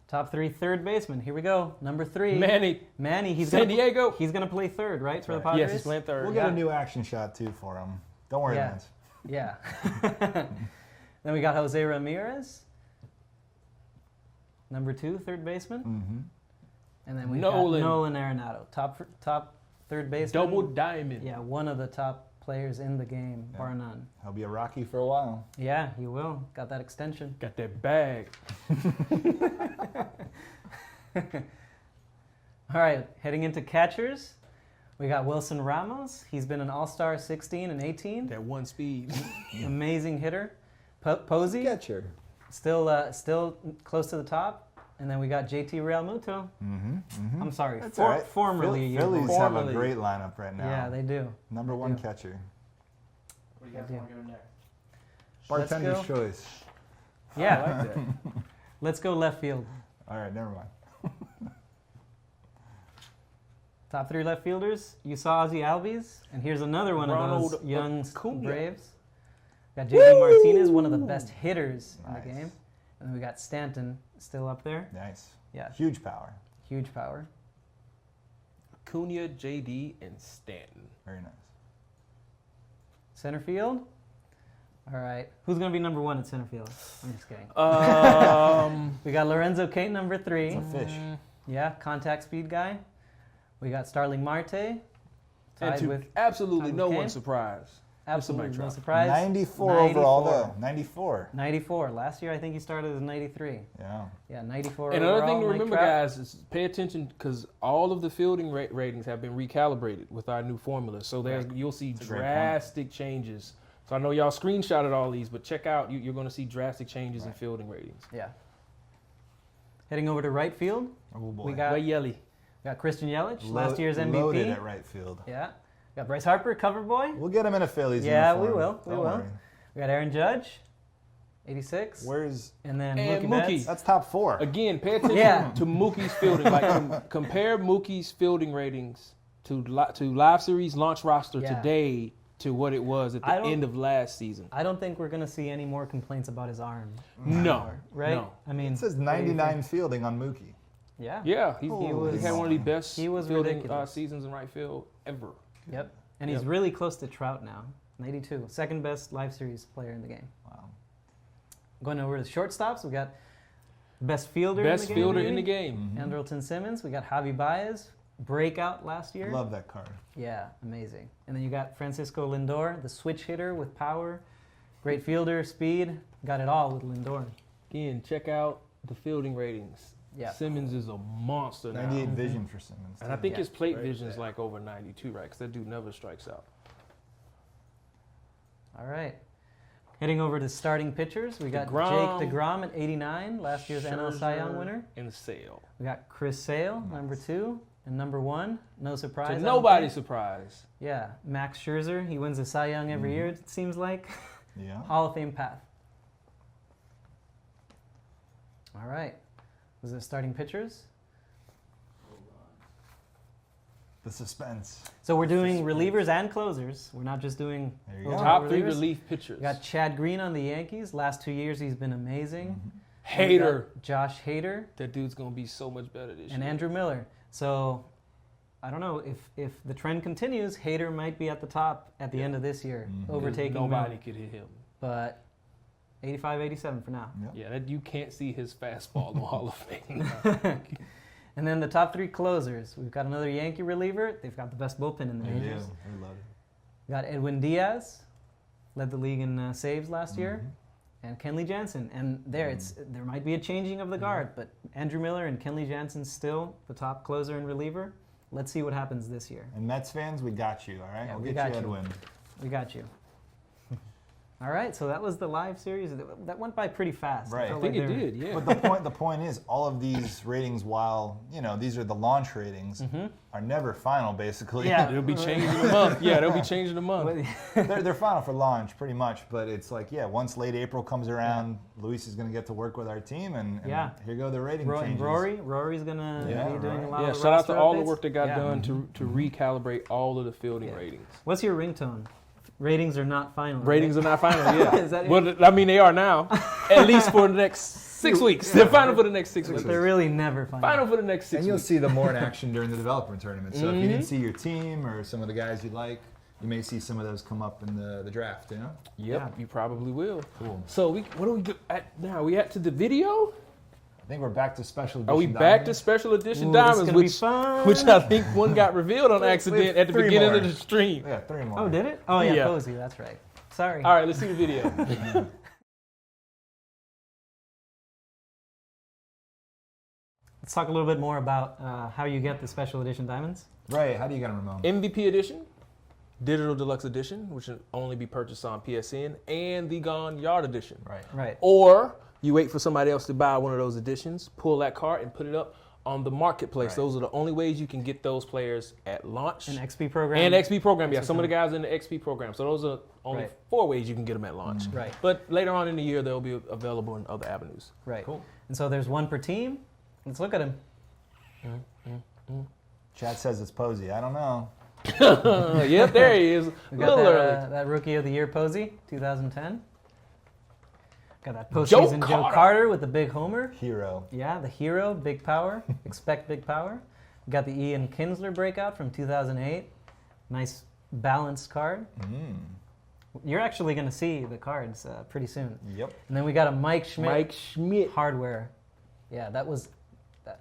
Top 3 third baseman. Here we go. Number 3. Manny. He's San Diego. He's gonna play third, right, for the right. Padres? Yes, he's playing third. We'll get a new action shot too for him. Don't worry, Yeah. Vince. Yeah. Then we got Jose Ramirez, number 2, third baseman. Mm-hmm. And then we Nolan. got Nolan Arenado, top third baseman. Double diamond. Yeah, one of the top players in the game, bar none. He'll be a Rocky for a while. Yeah, he will. Got that extension. Got that bag. All right, heading into catchers, we got Wilson Ramos. He's been an all-star 16 and 18. That one speed. Amazing hitter. Posey, Catcher. still close to the top. And then we got JT Realmuto. Mm-hmm. Mm-hmm. I'm sorry, That's all right. formerly. Phillies have a formerly. great lineup right now. Yeah, they do. Number 1 catcher. What do you guys want to go next? Bartender's choice. Yeah. I like that. Let's go left field. All right, never mind. Top 3 left fielders. You saw Ozzy Albies, and here's another one of Ronald those young Acuna. Braves. Got JD Martinez, one of the best hitters in Nice. the game. And then we got Stanton still up there. Nice. Yeah, Huge power. huge power. Acuna, JD, and Stanton. Very nice. Center field. All right. Who's going to be number 1 at center field? I'm just kidding. We got Lorenzo Cain, number 3. It's a fish. Yeah, contact speed guy. We got Starling Marte. And Tied to with absolutely tied with no Kane. one's surprise. absolutely somebody no drop. surprise. 94 overall, though. 94. 94. Last year, I think he started as 93. Yeah. Yeah, 94 And another overall, thing to Mike remember, Trout. guys, is pay attention because all of the fielding ratings have been recalibrated with our new formula. So you'll see a great point. drastic changes. So I know y'all screenshotted all these, but check out, you're going to see drastic changes in fielding ratings. Yeah. Heading over to right field, Oh, boy. we got Yelly. Christian Yelich, last year's MVP. Loaded at right field. Yeah. Got Bryce Harper, cover boy. We'll get him in a Phillies Yeah, uniform. we will. We Don't will. worry. We got Aaron Judge, 86. Where's... And then And Mookie Mookie. Betts. That's top 4. Again, pay attention Yeah. to Mookie's fielding. Like compare Mookie's fielding ratings to live series launch roster Yeah. today to what it was at the end of last season. I don't think we're going to see any more complaints about his arm. No. Right? No. I mean, It says 99 fielding on Mookie. Yeah. Yeah, he was- had one of the best he was fielding ridiculous. seasons in right field ever. Yep. And he's really close to Trout now. 92. Second best live series player in the game. Wow. Going over to the shortstops, we got best fielder Best in the game. fielder in the game. Andrelton Simmons. We got Javi Baez, breakout last year. Love that card. Yeah, amazing. And then you got Francisco Lindor, the switch hitter with power, great fielder, speed. Got it all with Lindor. Again, check out the fielding ratings. Yeah. Simmons is a monster now. 98 vision for Simmons. And I too. think his plate vision is like over 92, right? Because that dude never strikes out. All right. Heading over to starting pitchers, we got DeGrom. Jake DeGrom at 89, last year's NL Cy Young Scherzer winner. And Sale. We got Chris Sale, number 2, and number 1. No surprise. I To don't nobody's think. surprise. Yeah, Max Scherzer. He wins the Cy Young every year, it seems like. Yeah. Hall of Fame path. All right. Was it starting pitchers? The suspense. So we're doing relievers and closers. We're not just doing There you go. overall Top 3 relievers. relief pitchers. We got Chad Green on the Yankees. Last 2 years, he's been amazing. Hater. We got Josh Hader That dude's going to be so much better this and year. Andrew Miller. So I don't know if the trend continues. Hader might be at the top at the end of this year, overtaking Nobody Miller. could hit him. But 85, 87 for now. Yep. Yeah, that you can't see his fastball in the Hall of Fame. And then the top 3 closers. We've got another Yankee reliever. They've got the best bullpen in the They do. majors. They love it. We got Edwin Diaz, led the league in saves last year, and Kenley Jansen. And there might be a changing of the guard, but Andrew Miller and Kenley Jansen still the top closer and reliever. Let's see what happens this year. And Mets fans, we got you, all right? Yeah, we'll we get got you, you. Edwin. We got you. All right, so that was the live series. That went by pretty fast. Right. felt I think like it they were- did, yeah. But the point is, all of these ratings, while these are the launch ratings, are never final. Basically, Yeah. It'll be changing in a month. Yeah, they'll be changing in a month. they're final for launch pretty much. But it's like, once late April comes around, Luis is going to get to work with our team, and here go the rating changes. Rory's gonna be doing a lot Yeah, of shout out to roster all the updates. work that got Yeah. done to recalibrate all of the fielding Yeah. ratings. What's your ringtone? Ratings are not final. Ratings right? are not final, yeah. Is that it? Well, I mean, they are now. At least for the next 6 weeks. They're final for the next 6 weeks. But they're really never final. Final for the next 6 And you'll weeks. see them more in action during the development tournament. So if you didn't see your team or some of the guys you like, You may see some of those come up in the draft, you know? Yep, you probably will. Cool. So what do we do now? We at to the video? I think we're back to special edition. Are we back to diamonds. special edition Ooh, this is diamonds, gonna be fun. which I think one got revealed on accident at the 3 beginning more. of the stream. Yeah, 3 more. Oh, did it? Oh, yeah, Yeah. Posey, that's right. Sorry. All right, let's see the video. Let's talk a little bit more about how you get the special edition diamonds. Right, how do you get them, Ramon? MVP edition, digital deluxe edition, which can only be purchased on PSN, and the Gone Yard edition. Right. Right. Or you wait for somebody else to buy one of those editions, pull that card, and put it up on the marketplace. Right. Those are the only ways you can get those players at launch. An XP program. And XP program, yeah. Some of the guys in the XP program. So those are only Right. 4 ways you can get them at launch. Right. But later on in the year, they'll be available in other avenues. Right. Cool. And so there's one per team. Let's look at him. Chat says it's Posey. I don't know. Yep, there he is. We A got little that, early. that Rookie of the Year Posey, 2010. Got that postseason Joe Joe Carter. Carter with the big homer. Hero. Yeah, the hero, big power. Expect big power. We got the Ian Kinsler breakout from 2008. Nice balanced card. You're actually going to see the cards pretty soon. Yep. And then we got a Mike Schmidt. Mike Schmidt. Hardware. Yeah,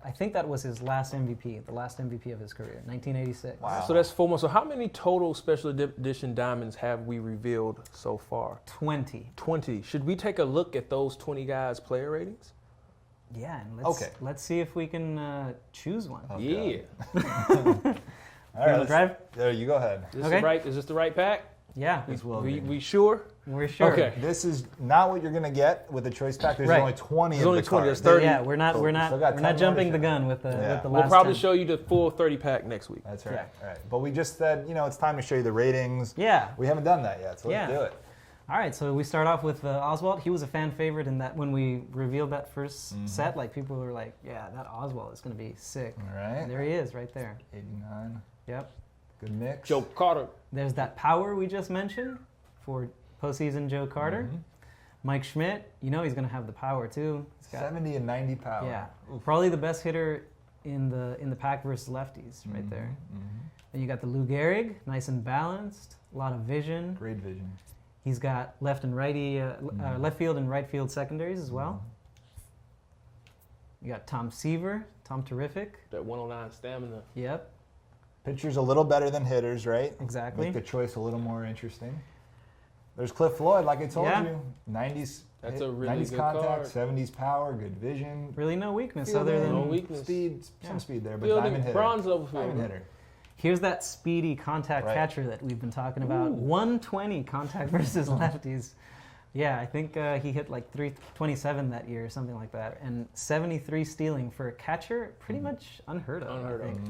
I think that was his last MVP, the last MVP of his career, 1986. Wow. So that's 4 more. So how many total special edition diamonds have we revealed so far? 20. 20. Should we take a look at those 20 guys' player ratings? Yeah, and Okay. let's see if we can choose one. Yeah. All right, drive? There, you go ahead. Is this the right pack? Yeah, This will be. We sure? we're sure. Okay. This is not what you're gonna get with the choice pack. There's Right. only 20 There's of only the 20, cards. there's 30. Yeah, we're not Still got 10 more jumping to the show. gun with the Yeah. with the We'll last probably 10. show you the full 30 pack next week. That's right. Yeah. Right. But we just said, it's time to show you the ratings. Yeah. We haven't done that yet, so let's Yeah. do it. All right, so we start off with Oswald. He was a fan favorite in that when we revealed that first set, like people were like, yeah, that Oswald is going to be sick. All right. And there he is right there. 89. Yep. Good mix. Joe Carter. There's that power we just mentioned for postseason Joe Carter. Mike Schmidt, he's going to have the power too. He's got, 70 and 90 power. yeah, probably the best hitter in the pack versus lefties right there. And you got the Lou Gehrig, nice and balanced, a lot of vision. Great vision. He's got left and righty, left field and right field secondaries as well. You got Tom Seaver, Tom Terrific. That 109 stamina. Yep, Pitchers a little better than hitters, right? exactly. Make the choice a little more interesting. There's Cliff Floyd, like I told Yeah. you. 90s. That's a really 90s good contact, card. 70s power, good vision. Really no weakness Fielding, other than No weakness. speed, Yeah. some speed there, but Fielding, diamond hitter. bronze level Diamond fielder. hitter. here's that speedy contact Right. catcher that we've been talking about. 120 contact versus lefties. Yeah, I think he hit like 327 that year or something like that. And 73 stealing for a catcher, pretty much unheard of. Unheard I of. think.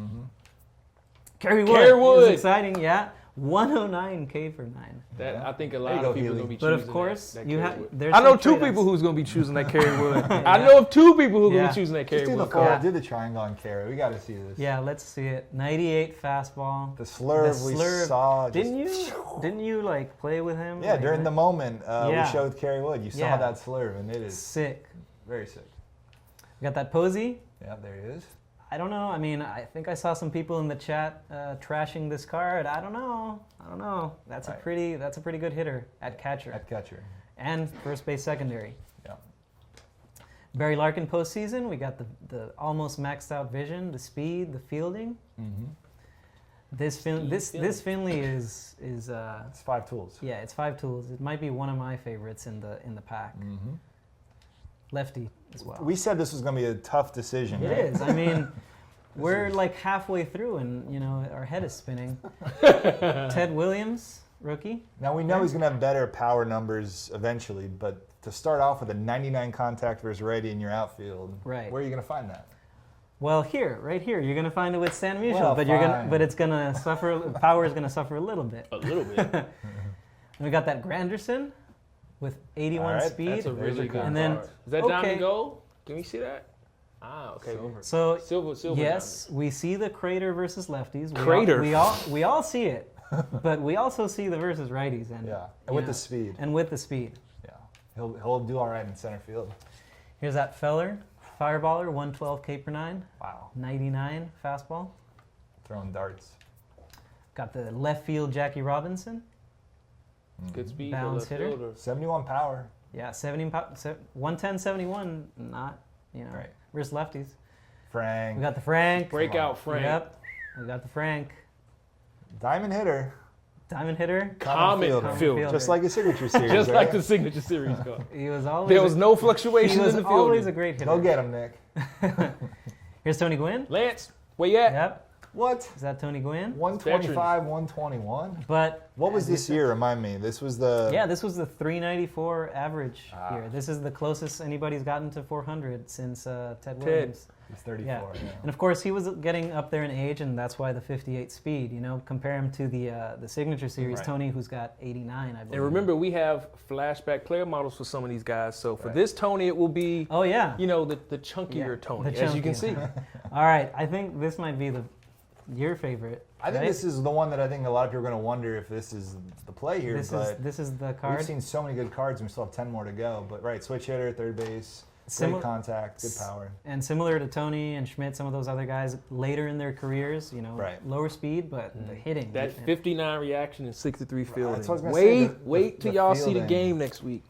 Kerry Wood. Kerry Wood. Is exciting, yeah. 109 K for 9. That I think a There lot you of go, people are Healy. going to be But choosing of course, that you Kerry have. Wood. There's I know some 2 trade-offs. people who's going to be choosing that Kerry Wood. I know of 2 people who are going Yeah. to be choosing that Just Kerry do the Wood full, card. do the triangle on Kerry. We got to see this. Yeah, let's see it. 98 fastball. The slurve we saw. Just- Didn't you like play with him? Yeah, Like, during the moment Yeah. we showed Kerry Wood. You saw Yeah. that slurve, and it is sick. very sick. We got that Posey. Yeah, there he is. I don't know. I mean, I think I saw some people in the chat trashing this card. I don't know. That's Right. a pretty good hitter at catcher At catcher. and first base secondary. Yeah. Barry Larkin postseason. We got the almost maxed out vision, the speed, the fielding. This Finley is It's 5 tools. yeah, it's 5 tools. It might be one of my favorites in the pack. Lefty as well. We said this was going to be a tough decision. It right? is. I mean, we're like halfway through, and our head is spinning. Ted Williams, rookie. Now we know he's going to have better power numbers eventually, but to start off with a 99 contact versus righty in your outfield, Right. where are you going to find that? Well, right here, you're gonna find it with Stan Musial, Well, but it's gonna suffer. Power is gonna suffer a little bit. A little bit. And we got that Granderson with 81 All right, speed. That's a really good And then- card. Is that okay. diamond gold? Can we see that? Ah, okay. So Silver yes, we see the Crater versus lefties. Crater. We all see it, but we also see the versus righties, and Yeah, you and with know, the speed. and with the speed. Yeah, he'll do all right in center field. Here's that Feller, fireballer, 112 K per 9, Wow, 99 fastball. throwing darts. Got the left field Jackie Robinson. Good speed. Balance left hitter. fielder. 71 power. Yeah, 110, 71. Not, Right. versus lefties. Frank. We got the Frank. Breakout Frank. Yep. We got the Frank. Diamond hitter. Diamond hitter. Common fielder. Just like a signature series. Just right? like the signature series card. He was always. There was no fluctuation He was in the always field. a great hitter. Go get him, Nick. Here's Tony Gwynn. Lance, where you at? Yep. What? Is that Tony Gwynn? 125, 121. But What was this year? Remind me. This was the. yeah, this was the 394 average year. This is the closest anybody's gotten to 400 since Ted Williams. He's 34. Yeah. Yeah. And of course, he was getting up there in age, and that's why the 58 speed. Compare him to the signature series Right. Tony, who's got 89, I believe. And remember, we have flashback player models for some of these guys. So for this Tony, it will be, Oh yeah. the chunkier Tony, the as you can see. chunkier. All right, I think this might be your favorite. I think right? this is the one that I think a lot of people are going to wonder if this is the play here. This is the card. We've seen so many good cards, and we still have 10 more to go. But right, switch hitter, third base, great contact, good power. And similar to Tony and Schmidt, some of those other guys later in their careers, Right. lower speed, but the hitting. That 59 reaction and 63 fielding. That's what I was gonna say, Wait till the y'all see the fielding. game next week.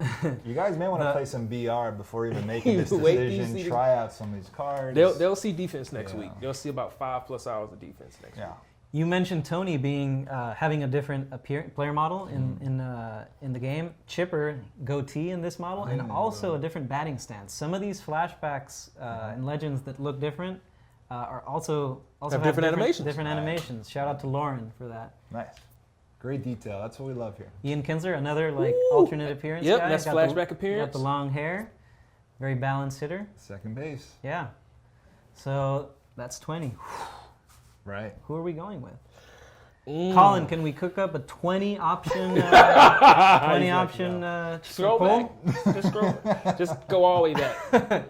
You guys may want to play some BR before even making this Wait till you decision. see the- Try out some of these cards. They'll see defense next Yeah. week. They'll see about 5+ hours of defense next week. Yeah. You mentioned Tony being having a different player model in the game. Chipper goatee in this model, and also a different batting stance. Some of these flashbacks and legends that look different are also Have different animations. Different animations. Shout out to Lauren for that. Nice. Great detail. That's what we love here. Ian Kinsler, another Ooh. alternate appearance Yep, guy. that's Got flashback appearance. Got the long hair. Very balanced hitter. Second base. Yeah. So that's 20. Right. Who are we going with? Mm. Colin, can we cook up a 20 option? 20 option Scroll poll? back. Just scroll. Just go all the way back.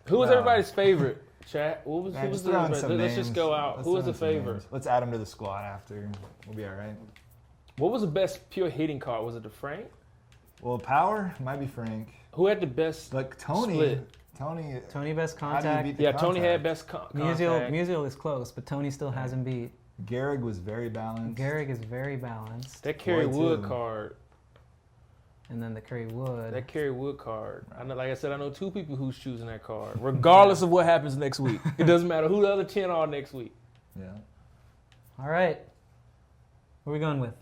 Who was everybody's favorite? Chat. Who was let's just go out. Who was the favorite? Let's add them to the squad after. We'll be all right. What was the best pure hitting card? Was it the Frank? Well, power might be Frank. Who had the best Like Tony. split? Tony best how do you contact. beat the Yeah, Tony contact? had best contact. Musial is close, but Tony still has him beat. Gehrig was very balanced. Gehrig is very balanced. That Kerry Boy, Wood too. card. And then the Kerry Wood. That Kerry Wood card. I know, like I said, I know 2 people who's choosing that card, regardless of what happens next week. It doesn't matter who the other 10 are next week. Yeah. All right. What are we going with?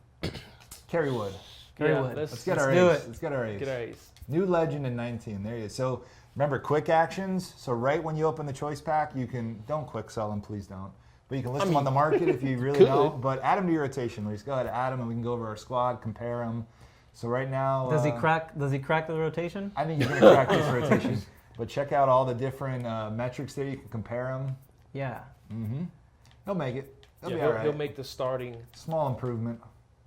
Kerry Wood. Kerry Yeah, Wood. Let's get our do ace. it. Let's get our ace. Get our ace. New legend in 19. There he is. So remember, quick actions. So right when you open the choice pack, you can, don't quick sell them, please don't. But you can list them on the market if you really could. don't. But add them to your rotation, Luis. Go ahead, add them, and we can go over our squad, compare them. So right now, Does he crack the rotation? I think he's going to crack this rotation. But check out all the different metrics there. You can compare them. Yeah. Mm-hmm. He'll make it. He'll Yeah, be all right. he'll make the starting Small improvement.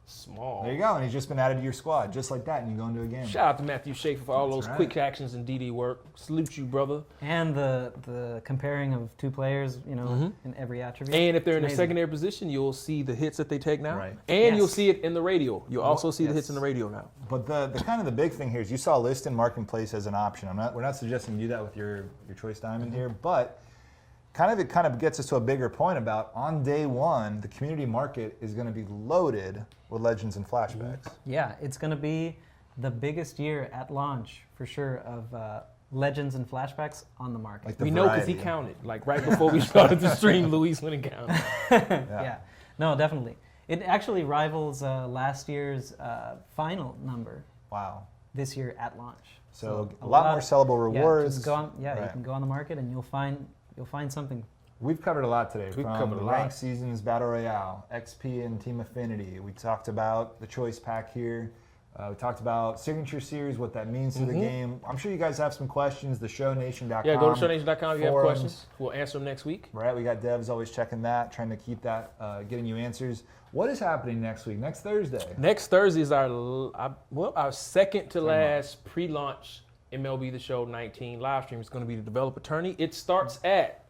small. There you go. And he's just been added to your squad, just like that, and you go into a game. Shout out to Matthew Schaefer for all That's those right. quick actions and DD work. Salute you, brother. And the comparing of 2 players, in every attribute. And if they're in a Amazing. secondary position, you'll see the hits that they take now. Right. And you'll Yes. see it in the radio. You'll also see the hits yes. in the radio now. But the kind of the big thing here is you saw list and mark in place as an option. We're not suggesting you do that with your choice diamond here, but it kind of gets us to a bigger point about on day one, the community market is going to be loaded with legends and flashbacks. Yeah, it's going to be the biggest year at launch, for sure, of legends and flashbacks on the market. Like the We know because he variety. counted. Like right before we started the stream, Luis went and counted. Yeah. No, definitely. It actually rivals last year's final number Wow. this year at launch. So a lot more sellable rewards. Just go on, you Right. can go on the market and you'll find something. We've covered a lot today. We've from covered a the lot. ranked seasons, Battle Royale, XP, and Team Affinity. We talked about the choice pack here. We talked about signature series, what that means to the game. I'm sure you guys have some questions. TheShowNation.com. Yeah, go to shownation.com if you have forums. questions. We'll answer them next week. Right, we got devs always checking that, trying to keep that, getting you answers. What is happening next week? Next Thursday? Next Thursday is our second to last pre-launch MLB The Show 19 live stream. It's going to be the developer tourney. It starts at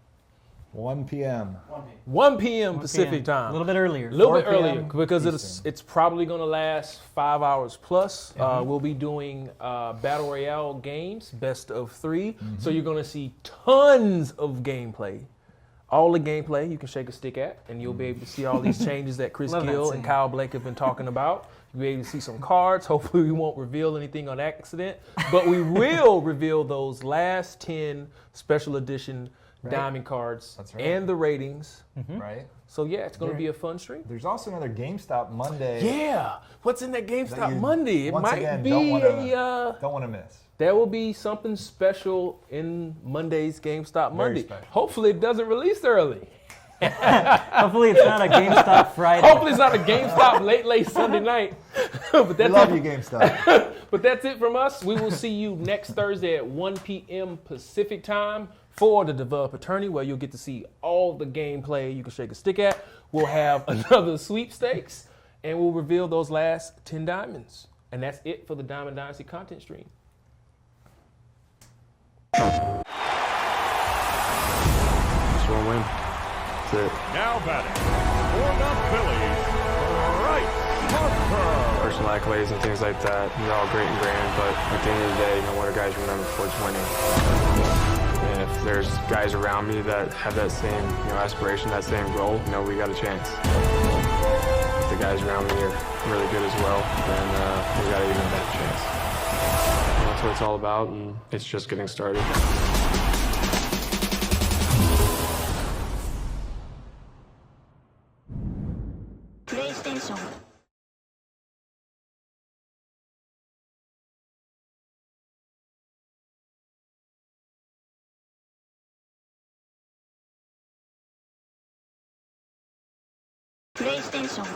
1 p.m. 1 p.m. 1 Pacific p.m. time. A little bit earlier. A little 4 bit earlier p.m. because Eastern. it's probably going to last 5 hours plus. We'll be doing Battle Royale games, best of 3. So you're going to see tons of gameplay all the gameplay you can shake a stick at, and you'll be able to see all these changes that Chris Love that Gill and scene. Kyle Blake have been talking about. You'll be able to see some cards. Hopefully we won't reveal anything on accident, but we will reveal those last 10 special edition diamond cards That's right. and the ratings. Right? So yeah, it's going to be a fun stream. There's also another GameStop Monday. Yeah, what's in that that GameStop you, Monday? It once might again, be don't want to miss. there will be something special in Monday's GameStop Monday. special. Hopefully it doesn't release early. Hopefully it's not a GameStop Friday. Hopefully it's not a GameStop late Sunday night. But We that's love it. you, GameStop. But that's it from us. We will see you next Thursday at 1 p.m. Pacific time for the Developer Tourney, where you'll get to see all the gameplay you can shake a stick at. We'll have another sweepstakes, and we'll reveal those last 10 diamonds. And that's it for the Diamond Dynasty content stream. Just one win. That's it. Now batting for the Phillies, Bryce Harper. Personal accolades and things like that, they're all great and grand, but at the end of the day, what are guys remember for is winning. And if there's guys around me that have that same aspiration, that same goal, we got a chance. If the guys around me are really good as well, then we got an even better chance. And that's what it's all about, and it's just getting started. PlayStation. PlayStation.